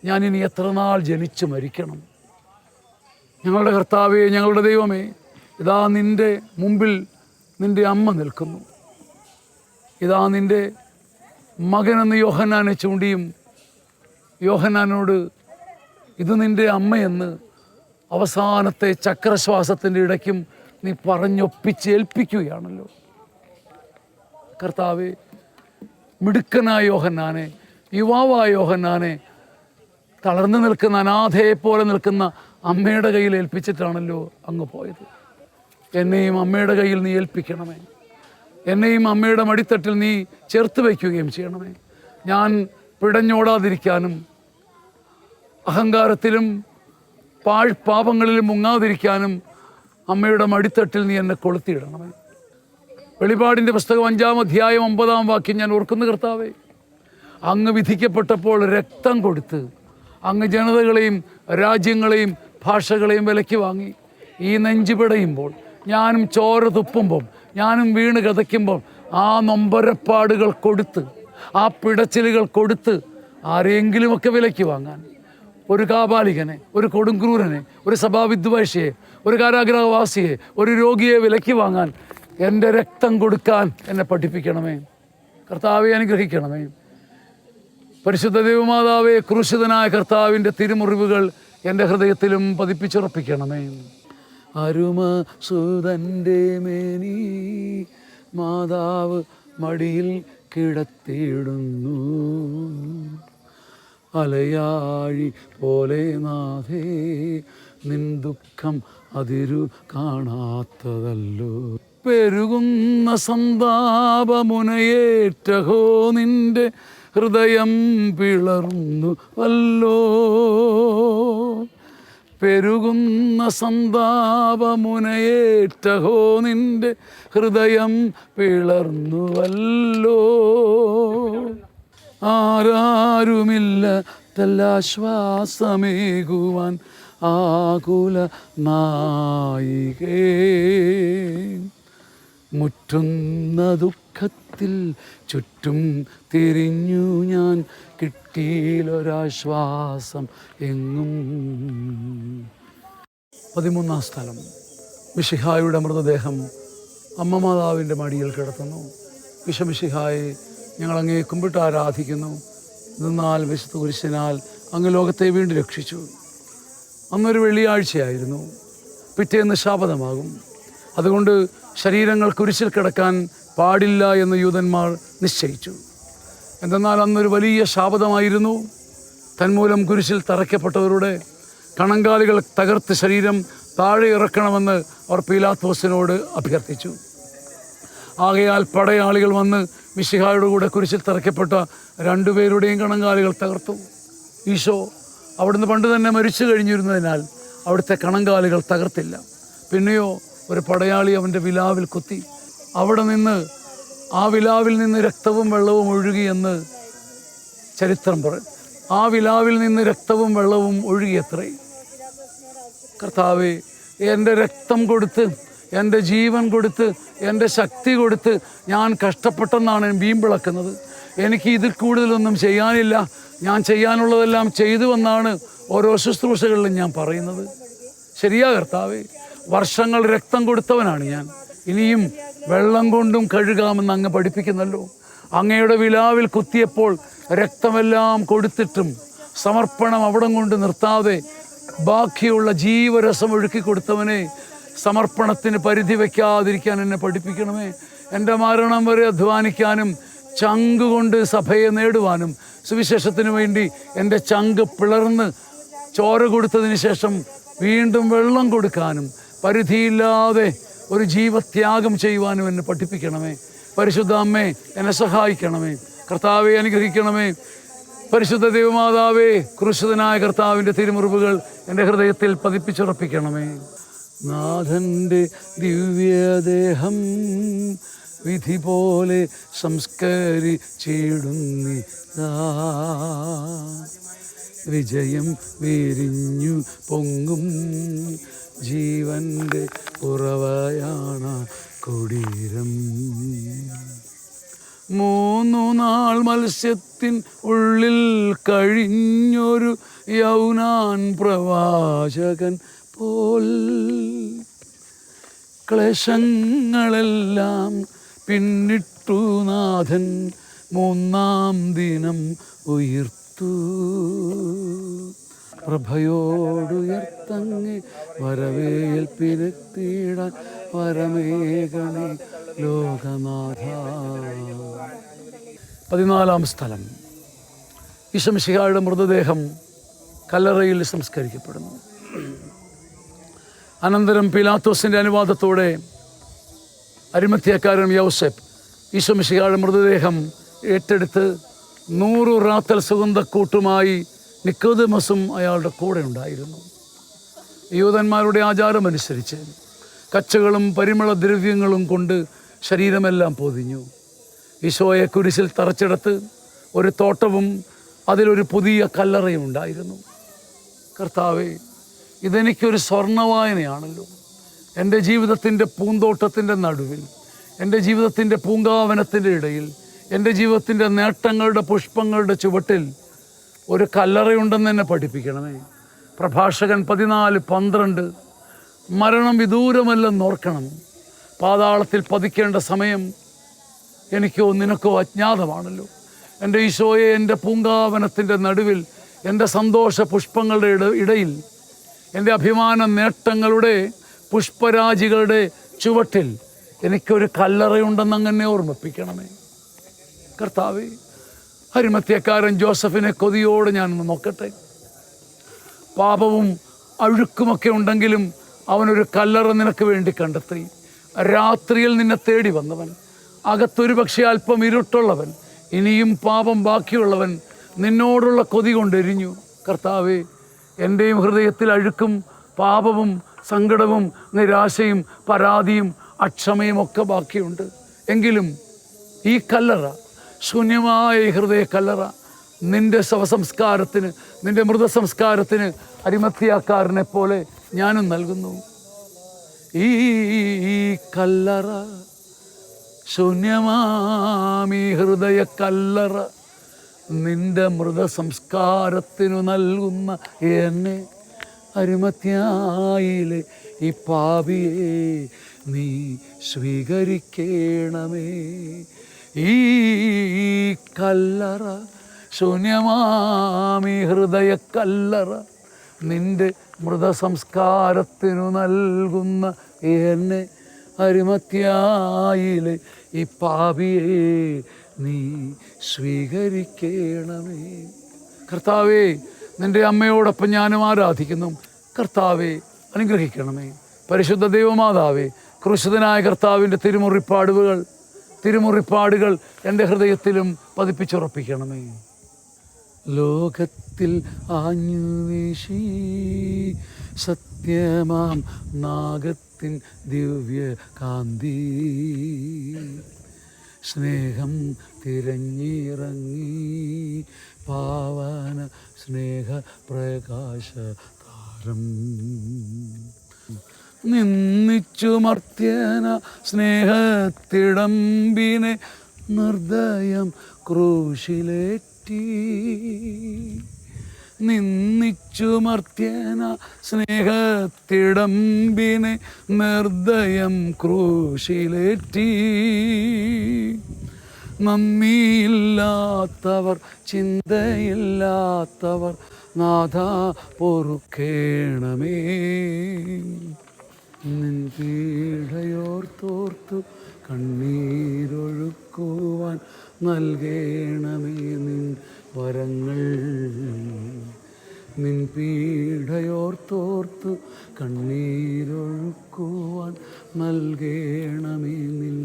ഞാനിനി എത്ര നാൾ ജനിച്ചു മരിക്കണം? ഞങ്ങളുടെ കർത്താവേ, ഞങ്ങളുടെ ദൈവമേ, ഇതാ നിൻ്റെ മുമ്പിൽ നിൻ്റെ അമ്മ നിൽക്കുന്നു. ഇതാ നിൻ്റെ മകനെന്ന് യോഹന്നാനെ ചൂണ്ടിയും യോഹന്നാനോട് ഇത് നിൻ്റെ അമ്മയെന്ന് അവസാനത്തെ ചക്രശ്വാസത്തിൻ്റെ ഇടയ്ക്കും നീ പറഞ്ഞൊപ്പിച്ചേൽപ്പിക്കുകയാണല്ലോ. കർത്താവേ, മിടുക്കനായ യോഹന്നാനെ, യുവാവായ യോഹന്നാനെ തളർന്നു നിൽക്കുന്ന അനാഥയെ പോലെ നിൽക്കുന്ന അമ്മയുടെ കയ്യിൽ ഏൽപ്പിച്ചിട്ടാണല്ലോ അങ്ങ് പോയത്. എന്നെയും അമ്മയുടെ കയ്യിൽ നീ ഏൽപ്പിക്കണമേ. എന്നെയും അമ്മയുടെ മടിത്തട്ടിൽ നീ ചേർത്ത് വയ്ക്കുകയും ചെയ്യണമേ. ഞാൻ പിടഞ്ഞോടാതിരിക്കാനും അഹങ്കാരത്തിലും പാപങ്ങളിലും മുങ്ങാതിരിക്കാനും അമ്മയുടെ മടിത്തട്ടിൽ നീ എന്നെ കൊളുത്തിയിടണമേ. വെളിപാടിൻ്റെ പുസ്തകം 5-ാം അധ്യായം 9-ാം വാക്യം ഞാൻ ഓർക്കുന്നു കർത്താവേ. അങ്ങ് വിധിക്കപ്പെട്ടപ്പോൾ രക്തം കൊടുത്ത് അങ്ങ് ജനതകളെയും രാജ്യങ്ങളെയും ഭാഷകളെയും വിലയ്ക്ക് വാങ്ങി. ഈ നെഞ്ചു പിടയുമ്പോൾ, ഞാനും ചോര തുപ്പുമ്പോൾ, ഞാനും വീണ് കഥയ്ക്കുമ്പോൾ ആ നൊമ്പരപ്പാടുകൾ കൊടുത്ത്, ആ പിടച്ചിലുകൾ കൊടുത്ത് ആരെങ്കിലുമൊക്കെ വിലയ്ക്ക് വാങ്ങാൻ, ഒരു കാപാലികനെ, ഒരു കൊടുങ്ക്രൂരനെ, ഒരു സഭാവിദ്വേഷിയെ, ഒരു കാരാഗ്രഹവാസിയെ, ഒരു രോഗിയെ വിലയ്ക്ക് വാങ്ങാൻ എൻ്റെ രക്തം കൊടുക്കാൻ എന്നെ പഠിപ്പിക്കണമേ. കർത്താവെ, അനുഗ്രഹിക്കണമേ. പരിശുദ്ധ ദൈവമാതാവേ, ക്രൂശിതനായ കർത്താവിൻ്റെ തിരുമുറിവുകൾ എൻ്റെ ഹൃദയത്തിലും പതിപ്പിച്ചുറപ്പിക്കണമേ. അരുമ സുതൻ്റെ മേനി മാതാവ് മടിയിൽ കിടത്തിയിടുന്നു. അലയാഴി പോലെ നാഥേ, നിൻ ദുഃഖം അതിരു കാണാത്തതല്ലോ. പെരുകുന്ന സന്താപമുനയേറ്റഹോ, നിന്റെ ഹൃദയം പിളർന്നു വല്ലോ. പെരുകുന്ന സന്താപമുനയേറ്റഹോ, നിന്റെ ഹൃദയം പിളർന്നുവല്ലോ. ആരാരുമില്ല തല്ലാശ്വാസമേകുവാൻ ആകുല നായികേ. മുറ്റുന്ന ദുഃഖത്തിൽ ചുറ്റും തിരിഞ്ഞു ഞാൻ, കിട്ടിയിലൊരാശ്വാസം എങ്ങും. 13-ാം സ്ഥലം. മിശിഹായുടെ മൃതദേഹം അമ്മ മാതാവിൻ്റെ മടിയിൽ കിടത്തുന്നു. വിശമിശിഹായെ, ഞങ്ങൾ അങ്ങേ കുമ്പിട്ട് ആരാധിക്കുന്നു. എന്നാൽ വിശുദ്ധ കുരിശിനാൽ അങ്ങ് ലോകത്തെ വീണ്ടും രക്ഷിച്ചു. അന്നൊരു വെള്ളിയാഴ്ചയായിരുന്നു. പിറ്റേന്ന് ശാബതമാകും. അതുകൊണ്ട് ശരീരങ്ങൾ കുരിശിൽ കിടക്കാൻ പാടില്ല എന്ന് യൂതന്മാർ നിശ്ചയിച്ചു. എന്തെന്നാൽ അന്നൊരു വലിയ ശാബതമായിരുന്നു. തന്മൂലം കുരിശിൽ തറയ്ക്കപ്പെട്ടവരുടെ കണങ്കാലുകൾ തകർത്ത് ശരീരം താഴെ ഇറക്കണമെന്ന് അവർ പീലാത്തോസിനോട് അഭ്യർത്ഥിച്ചു. ആകയാൽ പടയാളികൾ വന്ന് മിശിഹായുടെ കൂടെ കുരിശിൽ തറയ്ക്കപ്പെട്ട 2 പേരുടെയും കണങ്കാലുകൾ തകർത്തു. ഈശോ അവിടുന്ന് പണ്ട് തന്നെ മരിച്ചു കഴിഞ്ഞിരുന്നതിനാൽ അവിടുത്തെ കണങ്കാലുകൾ തകർത്തില്ല. പിന്നെയോ ഒരു പടയാളി അവൻ്റെ വിലാവിൽ കുത്തി. അവിടെ നിന്ന്, ആ വിലാവിൽ നിന്ന് രക്തവും വെള്ളവും ഒഴുകിയെന്ന് ചരിത്രം പറയും. ആ വിലാവിൽ നിന്ന് രക്തവും വെള്ളവും ഒഴുകിയത്രേ. കർത്താവേ, എൻ്റെ രക്തം കൊടുത്ത്, എൻ്റെ ജീവൻ കൊടുത്ത്, എൻ്റെ ശക്തി കൊടുത്ത് ഞാൻ കഷ്ടപ്പെട്ടെന്നാണ് വീമ്പിളക്കുന്നത്. എനിക്ക് ഇതിൽ കൂടുതലൊന്നും ചെയ്യാനില്ല. ഞാൻ ചെയ്യാനുള്ളതെല്ലാം ചെയ്തുവെന്നാണ് ഓരോ ശുശ്രൂഷകളിലും ഞാൻ പറയുന്നത്. ശരിയാ കർത്താവേ, വർഷങ്ങൾ രക്തം കൊടുത്തവനാണ് ഞാൻ. ഇനിയും വെള്ളം കൊണ്ടും കഴുകാമെന്ന് അങ്ങ് പഠിപ്പിക്കുന്നല്ലോ. അങ്ങയുടെ വിലാവിൽ കുത്തിയപ്പോൾ രക്തമെല്ലാം കൊടുത്തിട്ടും സമർപ്പണം അവിടം കൊണ്ട് നിർത്താതെ ബാക്കിയുള്ള ജീവരസം ഒഴുക്കി കൊടുത്തവനെ, സമർപ്പണത്തിന് പരിധി വയ്ക്കാതിരിക്കാൻ എന്നെ പഠിപ്പിക്കണമേ. എൻ്റെ മരണം വരെ അധ്വാനിക്കാനും ചങ്ക് കൊണ്ട് സഭയെ നേടുവാനും സുവിശേഷത്തിന് വേണ്ടി എൻ്റെ ചങ്ക് പിളർന്ന് ചോര കൊടുത്തതിന് ശേഷം വീണ്ടും വെള്ളം കൊടുക്കാനും പരിധിയില്ലാതെ ഒരു ജീവത്യാഗം ചെയ്യുവാനും എന്നെ പഠിപ്പിക്കണമേ. പരിശുദ്ധ അമ്മേ, എന്നെ സഹായിക്കണമേ. കർത്താവെ, അനുഗ്രഹിക്കണമേ. പരിശുദ്ധ ദൈവമാതാവേ, ക്രൂശിതനായ കർത്താവിൻ്റെ തിരുമുറിവുകൾ എൻ്റെ ഹൃദയത്തിൽ പതിപ്പിച്ചുറപ്പിക്കണമേ. നാഥൻ്റെ ദിവ്യദേഹം വിധി പോലെ സംസ്കരിച്ചിടുന്നിതാ. വിജയം വിരിഞ്ഞു പൊങ്ങും ജീവൻ്റെ ഉറവയാണ് കുടീരം. 3 നാൾ മത്സ്യത്തിൻ ഉള്ളിൽ കഴിഞ്ഞൊരു യൗനാൻ പ്രവാചകൻ പോൽ ക്ലേശങ്ങളെല്ലാം പിന്നിട്ടു നാഥൻ 3-ാം ദിനം ഉയർത്തു. പ്രഭയോടുയർത്തങ്ങെ വരവേൽപ്പിലെത്തിയിടാൻ വരമേകണേ ലോകനാഥ. 14 സ്ഥലം. ഈശോ മിശിഹായുടെ മൃതദേഹം കല്ലറയിൽ സംസ്കരിക്കപ്പെടുന്നു. അനന്തരം പീലാത്തോസിൻ്റെ അനുവാദത്തോടെ അരിമത്ഥ്യക്കാരൻ യൗസേപ്പ് ഈശോ മിശിഹായുടെ മൃതദേഹം ഏറ്റെടുത്ത് 100 റാത്തൽ സുഗന്ധക്കൂട്ടുമായി നിക്കോദെമസും അയാളുടെ കൂടെ ഉണ്ടായിരുന്നു. യൂദന്മാരുടെ ആചാരമനുസരിച്ച് കച്ചകളും പരിമള ദ്രവ്യങ്ങളും കൊണ്ട് ശരീരമെല്ലാം പൊതിഞ്ഞു. ഈശോയെ കുരിശിൽ തറച്ചെടുത്ത് ഒരു തോട്ടവും അതിലൊരു പുതിയ കല്ലറയും ഉണ്ടായിരുന്നു. കർത്താവേ, ഇതെനിക്കൊരു സ്വർണ്ണവായനയാണല്ലോ. എൻ്റെ ജീവിതത്തിൻ്റെ പൂന്തോട്ടത്തിൻ്റെ നടുവിൽ, എൻ്റെ ജീവിതത്തിൻ്റെ പൂങ്കാവനത്തിൻ്റെ ഇടയിൽ, എൻ്റെ ജീവിതത്തിൻ്റെ നേട്ടങ്ങളുടെ പുഷ്പങ്ങളുടെ ചുവട്ടിൽ ഒരു കല്ലറയുണ്ടെന്ന് എന്നെ പഠിപ്പിക്കണമേ. പ്രഭാഷകൻ 14:12 മരണം വിദൂരമല്ലെന്ന് ഓർക്കണം. പാതാളത്തിൽ പതിക്കേണ്ട സമയം എനിക്കോ നിനക്കോ അജ്ഞാതമാണല്ലോ. എൻ്റെ ഈശോയെ, എൻ്റെ പൂങ്കാവനത്തിൻ്റെ നടുവിൽ, എൻ്റെ സന്തോഷ പുഷ്പങ്ങളുടെ ഇടയിൽ, എൻ്റെ അഭിമാന നേട്ടങ്ങളുടെ പുഷ്പരാജികളുടെ ചുവട്ടിൽ എനിക്കൊരു കല്ലറയുണ്ടെന്ന് അങ്ങനെ ഓർമ്മിപ്പിക്കണമേ. കർത്താവേ, അരിമത്ഥ്യക്കാരൻ ജോസഫിനെ കൊതിയോട് ഞാനൊന്ന് നോക്കട്ടെ. പാപവും അഴുക്കുമൊക്കെ ഉണ്ടെങ്കിലും അവനൊരു കല്ലറ നിനക്ക് വേണ്ടി കണ്ടെത്തി. രാത്രിയിൽ നിന്നെ തേടി വന്നവൻ, അകത്തൊരു പക്ഷേ അല്പം ഇരുട്ടുള്ളവൻ, ഇനിയും പാപം ബാക്കിയുള്ളവൻ നിന്നോടുള്ള കൊതി കൊണ്ടെരിഞ്ഞു. കർത്താവേ, എൻ്റെയും ഹൃദയത്തിൽ അഴുക്കും പാപവും സങ്കടവും നിരാശയും പരാതിയും അക്ഷമയും ഒക്കെ ബാക്കിയുണ്ട്. എങ്കിലും ഈ കല്ലറ, ശൂന്യമായ ഈ ഹൃദയ കല്ലറ, നിൻ്റെ ശവസംസ്കാരത്തിന്, നിൻ്റെ മൃതസംസ്കാരത്തിന് അരിമത്ഥ്യക്കാരനെ പോലെ ഞാനും നൽകുന്നു. ഈ കല്ലറ, ശൂന്യമാമീ ഹൃദയ കല്ലറ, നിൻ്റെ മൃതസംസ്കാരത്തിനു നൽകുന്ന എന്നെ, അരിമത്ഥ്യായിലെ ഈ പാപിയെ നീ സ്വീകരിക്കണമേ. ഈ കല്ലറ, ശൂന്യമാമീ ഹൃദയ കല്ലറ, നിൻ്റെ മൃതസംസ്കാരത്തിനു നൽകുന്ന എന്നെ, അരിമത്ഥ്യായിലെ ഈ പാപിയെ നീ സ്വീകരിക്കണമേ. കർത്താവേ, നിൻ്റെ അമ്മയോടൊപ്പം ഞാനും ആരാധിക്കുന്നു. കർത്താവേ, അനുഗ്രഹിക്കണമേ. പരിശുദ്ധ ദൈവമാതാവേ, ക്രൂശിതനായ കർത്താവിൻ്റെ തിരുമുറിപ്പാടുകൾ എൻ്റെ ഹൃദയത്തിലും പതിപ്പിച്ചുറപ്പിക്കണമേ. ലോകത്തിൽ ആഞ്ഞു വീശി സത്യമാം നാഗത്തിൻ ദിവ്യ കാന്തി, സ്നേഹം തിരഞ്ഞിറങ്ങി പാവന സ്നേഹ പ്രകാശ താരം, നിന്നിച്ചു മർത്യന സ്നേഹത്തിടമ്പിനെ നിർദ്ദയം ക്രൂശിലേറ്റി, നിന്നിച്ചു മർത്യന സ്നേഹത്തിടമ്പിനെ നിർദ്ദയം ക്രൂശിലേറ്റി. നന്ദിയില്ലാത്തവർ, ചിന്തയില്ലാത്തവർ, നാഥ പൊറുക്കേണമേ. നിൻ പീഡയോർത്തോർത്തു കണ്ണീരൊഴുക്കുവാൻ നൽകേണമേ നിൻ വരങ്ങൾ. നിൻ പീഡയോർത്തോർത്തു കണ്ണീരൊഴുക്കുവാൻ നൽകേണമേ നിൻ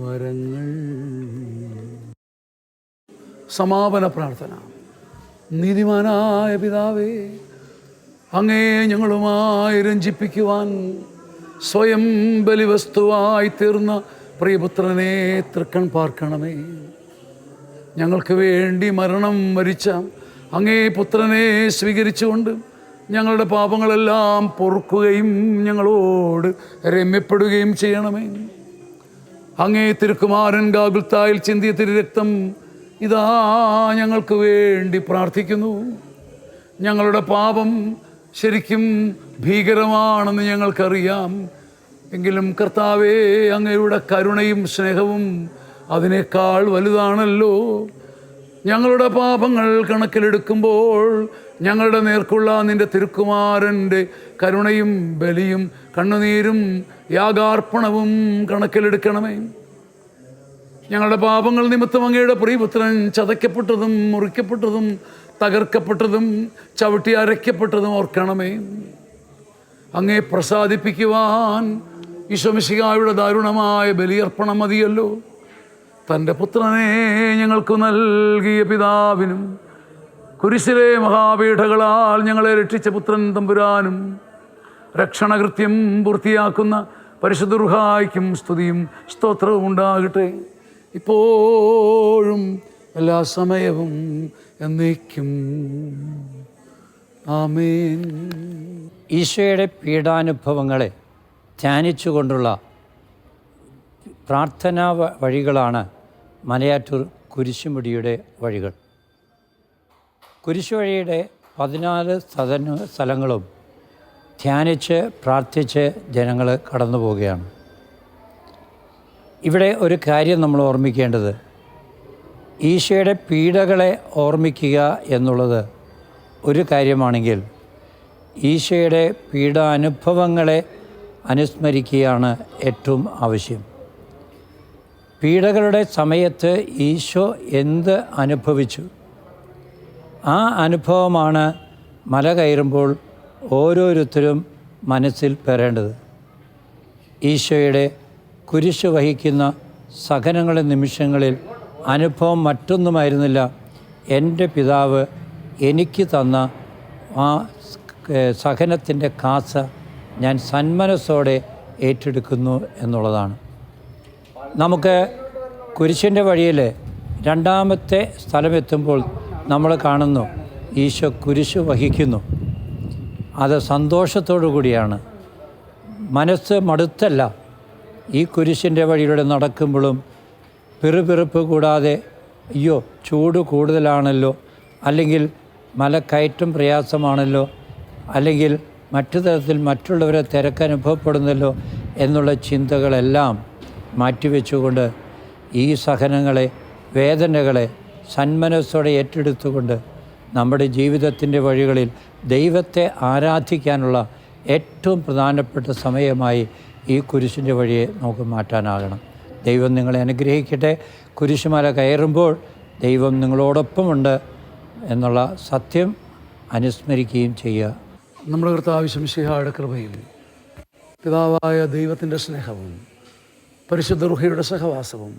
വരങ്ങൾ. സമാപന പ്രാർത്ഥന. നീതിമാനായ പിതാവേ, അങ്ങേ ഞങ്ങളുമായി രഞ്ജിപ്പിക്കുവാൻ സ്വയം ബലിവസ്തുവായി തീർന്ന പ്രിയപുത്രനെ തൃക്കൺ പാർക്കണമേ. ഞങ്ങൾക്ക് വേണ്ടി മരണം വരിച്ച അങ്ങേ പുത്രനെ സ്വീകരിച്ചുകൊണ്ട് ഞങ്ങളുടെ പാപങ്ങളെല്ലാം പൊറുക്കുകയും ഞങ്ങളോട് രമ്യപ്പെടുകയും ചെയ്യണമേ. അങ്ങേ തിരുക്കുമാരൻ ഗാഗുൽത്തായിൽ ചിന്തിയ തിരുരക്തം ഇതാ ഞങ്ങൾക്ക് വേണ്ടി പ്രാർത്ഥിക്കുന്നു. ഞങ്ങളുടെ പാപം ശരിക്കും ഭീകരമാണെന്ന് ഞങ്ങൾക്കറിയാം. എങ്കിലും കർത്താവേ, അങ്ങയുടെ കരുണയും സ്നേഹവും അതിനേക്കാൾ വലുതാണല്ലോ. ഞങ്ങളുടെ പാപങ്ങൾ കണക്കിലെടുക്കുമ്പോൾ ഞങ്ങളുടെ നേർക്കുള്ള നിൻ്റെ തിരുക്കുമാരൻ്റെ കരുണയും ബലിയും കണ്ണുനീരും യാഗാർപ്പണവും കണക്കിലെടുക്കണമേ. ഞങ്ങളുടെ പാപങ്ങൾ നിമിത്തം അങ്ങയുടെ പ്രിയപുത്രൻ ചതയ്ക്കപ്പെട്ടതും മുറിക്കപ്പെട്ടതും തകർക്കപ്പെട്ടതും ചവിട്ടി അരയ്ക്കപ്പെട്ടതും ഓർക്കണമേ. അങ്ങേ പ്രസാദിപ്പിക്കുവാൻ ഈശോ മിശിഹായുടെ ദാരുണമായ ബലിയർപ്പണം മതിയല്ലോ. തൻ്റെ പുത്രനെ ഞങ്ങൾക്ക് നൽകിയ പിതാവിനും കുരിശിലെ മഹാപീഠകളാൽ ഞങ്ങളെ രക്ഷിച്ച പുത്രൻ തമ്പുരാനും രക്ഷണകൃത്യം പൂർത്തിയാക്കുന്ന പരിശുദ്ധ റൂഹായ്ക്കും സ്തുതിയും സ്തോത്രവും ഉണ്ടാകട്ടെ, ഇപ്പോഴും എല്ലാ സമയവും എന്നേക്കും. ആമേൻ. ഈശോയുടെ പീഡാനുഭവങ്ങളെ ധ്യാനിച്ചുകൊണ്ടുള്ള പ്രാർത്ഥനാ വഴികളാണ് മലയാറ്റൂർ കുരിശുമുടിയുടെ വഴികൾ. കുരിശുവഴിയുടെ 14 സ്ഥലങ്ങളും ധ്യാനിച്ച് പ്രാർത്ഥിച്ച് ജനങ്ങൾ കടന്നു പോവുകയാണ്. ഇവിടെ ഒരു കാര്യം നമ്മൾ ഓർമ്മിക്കേണ്ടത്, ഈശോയുടെ പീഡകളെ ഓർമ്മിക്കുക എന്നുള്ളത് ഒരു കാര്യമാണെങ്കിൽ ഈശോയുടെ പീഡാനുഭവങ്ങളെ അനുസ്മരിക്കുകയാണ് ഏറ്റവും ആവശ്യം. പീഡകളുടെ സമയത്ത് ഈശോ എന്ത് അനുഭവിച്ചു, ആ അനുഭവമാണ് മല കയറുമ്പോൾ ഓരോരുത്തരും മനസ്സിൽ പെറേണ്ടത്. ഈശോയുടെ കുരിശ് വഹിക്കുന്ന സഹനങ്ങളുടെ നിമിഷങ്ങളിൽ അനുഭവം മറ്റൊന്നുമായിരുന്നില്ല, എൻ്റെ പിതാവ് എനിക്ക് തന്ന ആ സഹനത്തിൻ്റെ കാസ ഞാൻ സന്മനസ്സോടെ ഏറ്റെടുക്കുന്നു എന്നുള്ളതാണ്. നമുക്ക് കുരിശിൻ്റെ വഴിയിൽ രണ്ടാമത്തെ സ്ഥലമെത്തുമ്പോൾ നമ്മൾ കാണുന്നു ഈശോ കുരിശ് വഹിക്കുന്നു. അത് സന്തോഷത്തോടു കൂടിയാണ്, മനസ്സ് മടുത്തല്ല. ഈ കുരിശിൻ്റെ വഴിയിലൂടെ നടക്കുമ്പോഴും പിറുപിറുപ്പ് കൂടാതെ അയ്യോ ചൂട് കൂടുതലാണല്ലോ, അല്ലെങ്കിൽ മലക്കയറ്റം പ്രയാസമാണല്ലോ, അല്ലെങ്കിൽ മറ്റു തരത്തിൽ മറ്റുള്ളവരെ തിരക്കനുഭവപ്പെടുന്നല്ലോ എന്നുള്ള ചിന്തകളെല്ലാം മാറ്റിവെച്ചുകൊണ്ട് ഈ സഹനങ്ങളെ വേദനകളെ സന്മനസ്സോടെ ഏറ്റെടുത്തുകൊണ്ട് നമ്മുടെ ജീവിതത്തിൻ്റെ വഴികളിൽ ദൈവത്തെ ആരാധിക്കാനുള്ള ഏറ്റവും പ്രധാനപ്പെട്ട സമയമായി ഈ കുരിശിൻ്റെ വഴിയെ നമുക്ക് മാറ്റാനാകണം. ദൈവം നിങ്ങളെ അനുഗ്രഹിക്കട്ടെ. കുരിശുമല കയറുമ്പോൾ ദൈവം നിങ്ങളോടൊപ്പമുണ്ട് എന്നുള്ള സത്യം അനുസ്മരിക്കുകയും ചെയ്യുക. നമ്മുടെ കർത്താവ് മിശിഹായുടെ കൃപയും പിതാവായ ദൈവത്തിൻ്റെ സ്നേഹവും പരിശുദ്ധ റൂഹയുടെ സഹവാസവും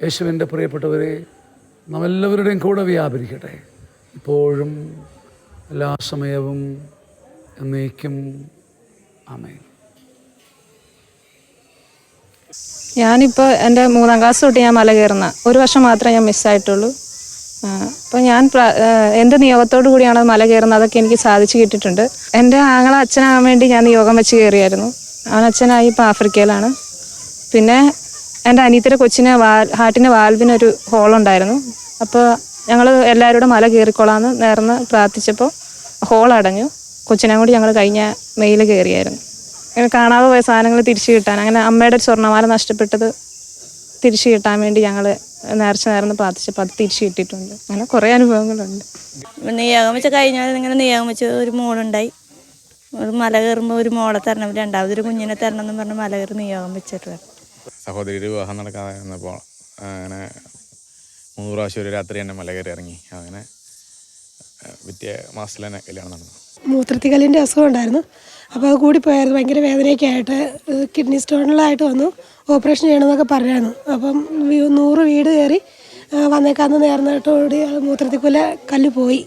യേശുവിൻ്റെ പ്രിയപ്പെട്ടവരെ നമ്മെല്ലാവരുടെയും കൂടെ വ്യാപരിക്കട്ടെ, ഇപ്പോഴും എല്ലാ സമയവും എന്നേക്കും. ആമേൻ. ഞാനിപ്പോൾ എൻ്റെ 3ാം ക്ലാസ് തൊട്ട് ഞാൻ മല കയറുന്ന, ഒരു വർഷം മാത്രമേ ഞാൻ മിസ്സായിട്ടുള്ളൂ. അപ്പോൾ ഞാൻ എന്ത് നിയോഗത്തോടു കൂടിയാണ് മല കയറുന്നത് അതൊക്കെ എനിക്ക് സാധിച്ചു കിട്ടിയിട്ടുണ്ട്. എൻ്റെ ആങ്ങളെ അച്ഛനാകാൻ വേണ്ടി ഞാൻ നിയോഗം വെച്ച് കയറിയായിരുന്നു. അവൻ അച്ഛനായി ഇപ്പോൾ ആഫ്രിക്കയിലാണ്. പിന്നെ എൻ്റെ അനിയത്തിയുടെ കൊച്ചിന് ഹാർട്ടിൻ്റെ വാൽവിനൊരു ഹോളുണ്ടായിരുന്നു. അപ്പോൾ ഞങ്ങൾ എല്ലാവരോടും മല കയറിക്കൊള്ളാമെന്ന് നേർന്ന് പ്രാർത്ഥിച്ചപ്പോൾ ഹോൾ അടഞ്ഞു. കൊച്ചിനെ കൂടി ഞങ്ങൾ കഴിഞ്ഞ മെയിൽ കയറിയായിരുന്നു. അങ്ങനെ കാണാതെ പോയ സാധനങ്ങൾ തിരിച്ചു കിട്ടാൻ, അങ്ങനെ അമ്മയുടെ ഒരു സ്വർണ്ണമാല നഷ്ടപ്പെട്ടത് തിരിച്ചു കിട്ടാൻ വേണ്ടി ഞങ്ങൾ നേർന്ന് പ്രാർത്ഥിച്ചപ്പോൾ അത് തിരിച്ചു കിട്ടിയിട്ടുണ്ട്. അങ്ങനെ കുറേ അനുഭവങ്ങളുണ്ട്. നിയോഗം വെച്ച് കഴിഞ്ഞാൽ ഇങ്ങനെ നിയോഗം വെച്ച് ഒരു മോളുണ്ടായി. ഒരു മല കയറുമ്പോൾ ഒരു മോളെ തരണം, രണ്ടാമതൊരു കുഞ്ഞിനെ തരണം എന്ന് പറഞ്ഞ് മല കയറി നിയോഗം വെച്ചിട്ട് വരണം. സഹോദരിയുടെ വിവാഹം നടക്കാതെ വന്നപ്പോൾ അങ്ങനെ 3 പ്രാവശ്യം ഒരു രാത്രി തന്നെ മല കയറി ഇറങ്ങി. അങ്ങനെ പിറ്റേ മാസത്തിൽ തന്നെ കല്യാണം നടന്നു. മൂത്രത്തിക്കല്ലിൻ്റെ അസുഖം ഉണ്ടായിരുന്നു. അപ്പോൾ അത് കൂടിപ്പോയായിരുന്നു, ഭയങ്കര വേദനയൊക്കെ ആയിട്ട് കിഡ്നി സ്റ്റോണിലായിട്ട് വന്നു. ഓപ്പറേഷൻ ചെയ്യണമെന്നൊക്കെ പറയായിരുന്നു. അപ്പം 100 വീട് കയറി വന്നേക്കാന്ന് നേർന്നിട്ടോടി മൂത്രത്തിക്കുല കല്ല് പോയി.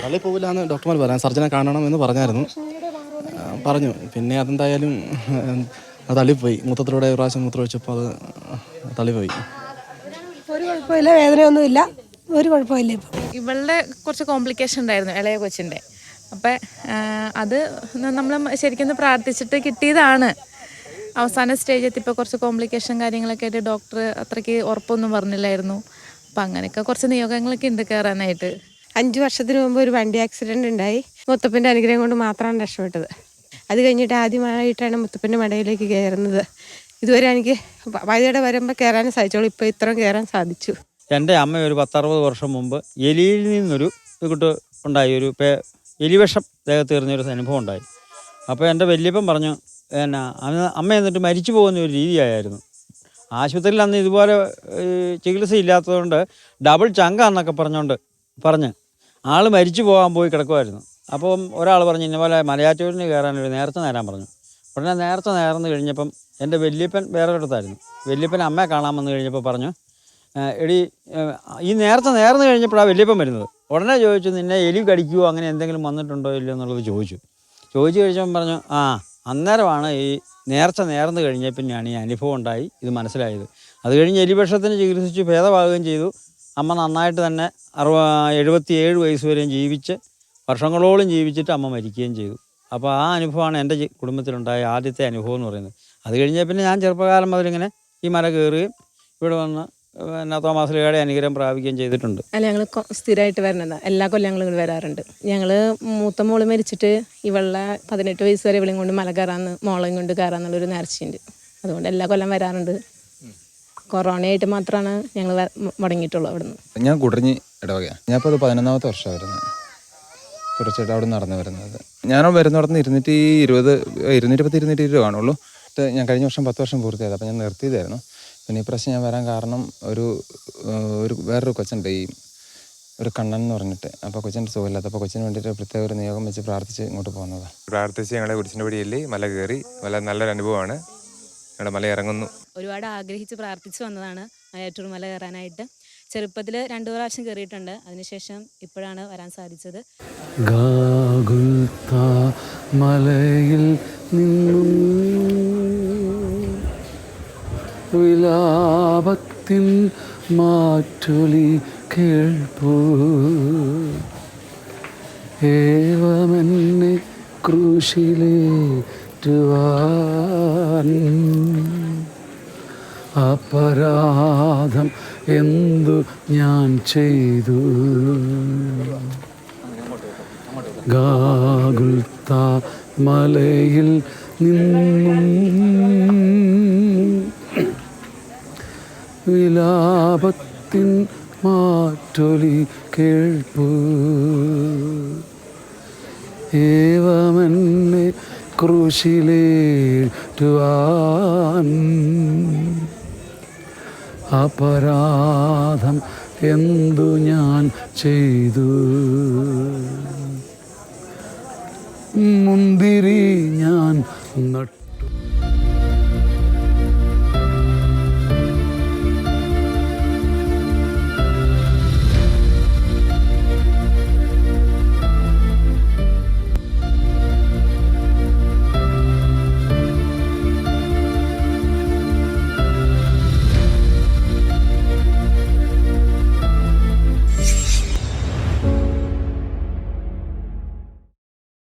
കല്ല് പോവില്ല എന്ന് ഡോക്ടർമാർ പറയാം. സർജനെ കാണണം എന്ന് പറഞ്ഞു. പിന്നെ അതെന്തായാലും തള്ളിപ്പോയി. മൂത്രത്തിലൂടെ ഒരു പ്രാവശ്യം മൂത്രം ഒഴിച്ചപ്പോൾ അത് തള്ളിപ്പോയി. ഒരു കുഴപ്പമില്ല, വേദനയൊന്നുമില്ല, ഒരു കുഴപ്പമില്ല. ഇപ്പം ഇവളുടെ കുറച്ച് കോംപ്ലിക്കേഷൻ ഉണ്ടായിരുന്നു ഇളയ കൊച്ചിൻ്റെ. അപ്പം അത് നമ്മൾ ശരിക്കും പ്രാർത്ഥിച്ചിട്ട് കിട്ടിയതാണ്. അവസാന സ്റ്റേജ് എത്തിയപ്പോൾ കുറച്ച് കോംപ്ലിക്കേഷൻ കാര്യങ്ങളൊക്കെ ആയിട്ട് ഡോക്ടർ അത്രയ്ക്ക് ഉറപ്പൊന്നും പറഞ്ഞില്ലായിരുന്നു. അപ്പം അങ്ങനെയൊക്കെ കുറച്ച് നിയോഗങ്ങളൊക്കെ ഉണ്ട് കയറാനായിട്ട്. 5 വർഷത്തിന് മുമ്പ് ഒരു വണ്ടി ആക്സിഡൻ്റ് ഉണ്ടായി. മുത്തപ്പൻ്റെ അനുഗ്രഹം കൊണ്ട് മാത്രമാണ് രക്ഷപ്പെട്ടത്. അത് കഴിഞ്ഞിട്ട് ആദ്യമായിട്ടാണ് മുത്തപ്പൻ്റെ മടയിലേക്ക് കയറുന്നത്. ഇതുവരെ എനിക്ക് വഴിയുടെ വരുമ്പോൾ കയറാനും സാധിച്ചോളൂ. ഇപ്പോൾ ഇത്രയും കയറാൻ സാധിച്ചു. എൻ്റെ അമ്മ ഒരു 10-60 വർഷം മുമ്പ് എലിയിൽ നിന്നൊരു ഇങ്ങോട്ട് ഉണ്ടായി, ഒരു എലിവിഷം ദേഹത്ത് എറിഞ്ഞൊരു അനുഭവം ഉണ്ടായി. അപ്പോൾ എൻ്റെ വല്യപ്പൻ പറഞ്ഞു, അമ്മ എന്നിട്ട് മരിച്ചു പോകുന്ന ഒരു രീതിയായിരുന്നു. ആശുപത്രിയിൽ അന്ന് ഇതുപോലെ ചികിത്സ ഇല്ലാത്തതുകൊണ്ട് ഡബിൾ ചങ്കാന്നൊക്കെ പറഞ്ഞ് ആൾ മരിച്ചു പോകാൻ പോയി കിടക്കുമായിരുന്നു. അപ്പം ഒരാൾ പറഞ്ഞു, ഇന്നപോലെ മലയാറ്റൂരിന് കയറാനൊരു നേരത്തെ നേരാൻ പറഞ്ഞു. ഉടനെ നേരത്തെ നേർന്ന് കഴിഞ്ഞപ്പം എൻ്റെ വല്യപ്പൻ വേറൊരിടത്തായിരുന്നു. വല്യപ്പൻ അമ്മയെ കാണാൻ വന്നു കഴിഞ്ഞപ്പോൾ പറഞ്ഞു, എടി ഈ നേരത്തെ നേർന്ന് കഴിഞ്ഞപ്പോഴാണ് വല്യപ്പൻ വരുന്നത്. ഉടനെ ചോദിച്ചു, നിന്നെ എലി കടിക്കുമോ അങ്ങനെ എന്തെങ്കിലും വന്നിട്ടുണ്ടോ ഇല്ലയോ എന്നുള്ളത് ചോദിച്ചു കഴിച്ചപ്പം പറഞ്ഞു, അന്നേരമാണ് ഈ നേർന്ന് കഴിഞ്ഞ പിന്നെയാണ് ഈ അനുഭവം ഉണ്ടായി ഇത് മനസ്സിലായത്. അത് കഴിഞ്ഞ് എലിവിഷത്തിന് ചികിത്സിച്ച് ഭേദമാകുകയും ചെയ്തു. അമ്മ നന്നായിട്ട് തന്നെ 77 വയസ്സ് വരെയും ജീവിച്ച് വർഷങ്ങളോളം ജീവിച്ചിട്ട് അമ്മ മരിക്കുകയും ചെയ്തു. അപ്പോൾ ആ അനുഭവമാണ് എൻ്റെ കുടുംബത്തിലുണ്ടായ ആദ്യത്തെ അനുഭവം എന്ന് പറയുന്നത്. അത് കഴിഞ്ഞാൽ പിന്നെ ഞാൻ ചെറുപ്പകാലം മുതലിങ്ങനെ ഈ മല കയറുകയും ഇവിടെ വന്ന് തോമാസ് ലീഗയുടെ അനുഗ്രഹം പ്രാപിക്കുകയും ചെയ്തിട്ടുണ്ട്. അല്ല, ഞങ്ങൾ സ്ഥിരമായിട്ട് വരുന്നതാണ്. എല്ലാ കൊല്ലം ഞങ്ങൾ ഇങ്ങോട്ട് വരാറുണ്ട്. ഞങ്ങൾ മൂത്ത മോള് മരിച്ചിട്ട് ഇവളുടെ 18 വയസ്സ് വരെ ഇവളെയും കൊണ്ട് മല കയറാന്ന്, മോളെയും കൊണ്ട് കയറാന്നുള്ളൊരു നേർച്ചയുണ്ട്. അതുകൊണ്ട് എല്ലാ കൊല്ലം വരാറുണ്ട്. കൊറോണയായിട്ട് മാത്രമാണ് ഞങ്ങൾ മുടങ്ങിയിട്ടുള്ളൂ അവിടുന്ന്. ഞാൻ കുടഞ്ഞി ഇടവകയാണ്. ഞാനിപ്പോൾ അത് 11ാമത്തെ വർഷമാണ് വരുന്നത്. തുടർച്ചയായിട്ട് അവിടെ നടന്നു വരുന്നത്. ഞാൻ വരുന്നിടത്തുനിന്ന് 220 കാണുള്ളൂ. ഞാൻ കഴിഞ്ഞ വർഷം 10 വർഷം പൂർത്തിയായത്. അപ്പോൾ ഞാൻ നിർത്തിയതായിരുന്നു. പിന്നെ ഇപ്രാവശ്യം ഞാൻ വരാൻ കാരണം വേറൊരു കൊച്ചുണ്ട്, ഈ ഒരു കണ്ണൻ എന്ന് പറഞ്ഞിട്ട്. അപ്പോൾ കൊച്ചിൻ്റെ സുഖമില്ലാത്ത, അപ്പോൾ കൊച്ചിന് വേണ്ടിയിട്ട് പ്രത്യേക ഒരു നിയോഗം വെച്ച് പ്രാർത്ഥിച്ച് ഇങ്ങോട്ട് പോകുന്നതാണ്. പ്രാർത്ഥിച്ച് ഞങ്ങളെ കുരിശിൻ്റെ പടിയല്ലേ മല കയറി. നല്ലൊരു അനുഭവമാണ്. ഞങ്ങളുടെ മല ഇറങ്ങുന്നു. ഒരുപാട് ആഗ്രഹിച്ച് പ്രാർത്ഥിച്ച് വന്നതാണ് മലയാറ്റൂർ മല കയറാനായിട്ട്. ചെറുപ്പത്തിൽ 2 പ്രാവശ്യം കയറിയിട്ടുണ്ട്. അതിനുശേഷം ഇപ്പോഴാണ് വരാൻ സാധിച്ചത്. ഗാഗുൽത്താ മലയിൽ നിന്നും വിലാപത്തിൻ മാറ്റൊലി കേൾപ്പൂ, ഏവമെന്നെ ക്രൂശിലേറ്റുവാൻ, അപരാധം എന്തു ഞാൻ ചെയ്തു. ഗാഗുൽത്താ മലയിൽ നിന്നും വിലാപത്തിൻ മാറ്റൊലി കേൾപ്പൂ, ഏവമെന്നെ ക്രൂശിലേറ്റുവാൻ, അപരാധം എന്തു ഞാൻ ചെയ്തു. മുന്തിരി ഞാൻ നട്ടു.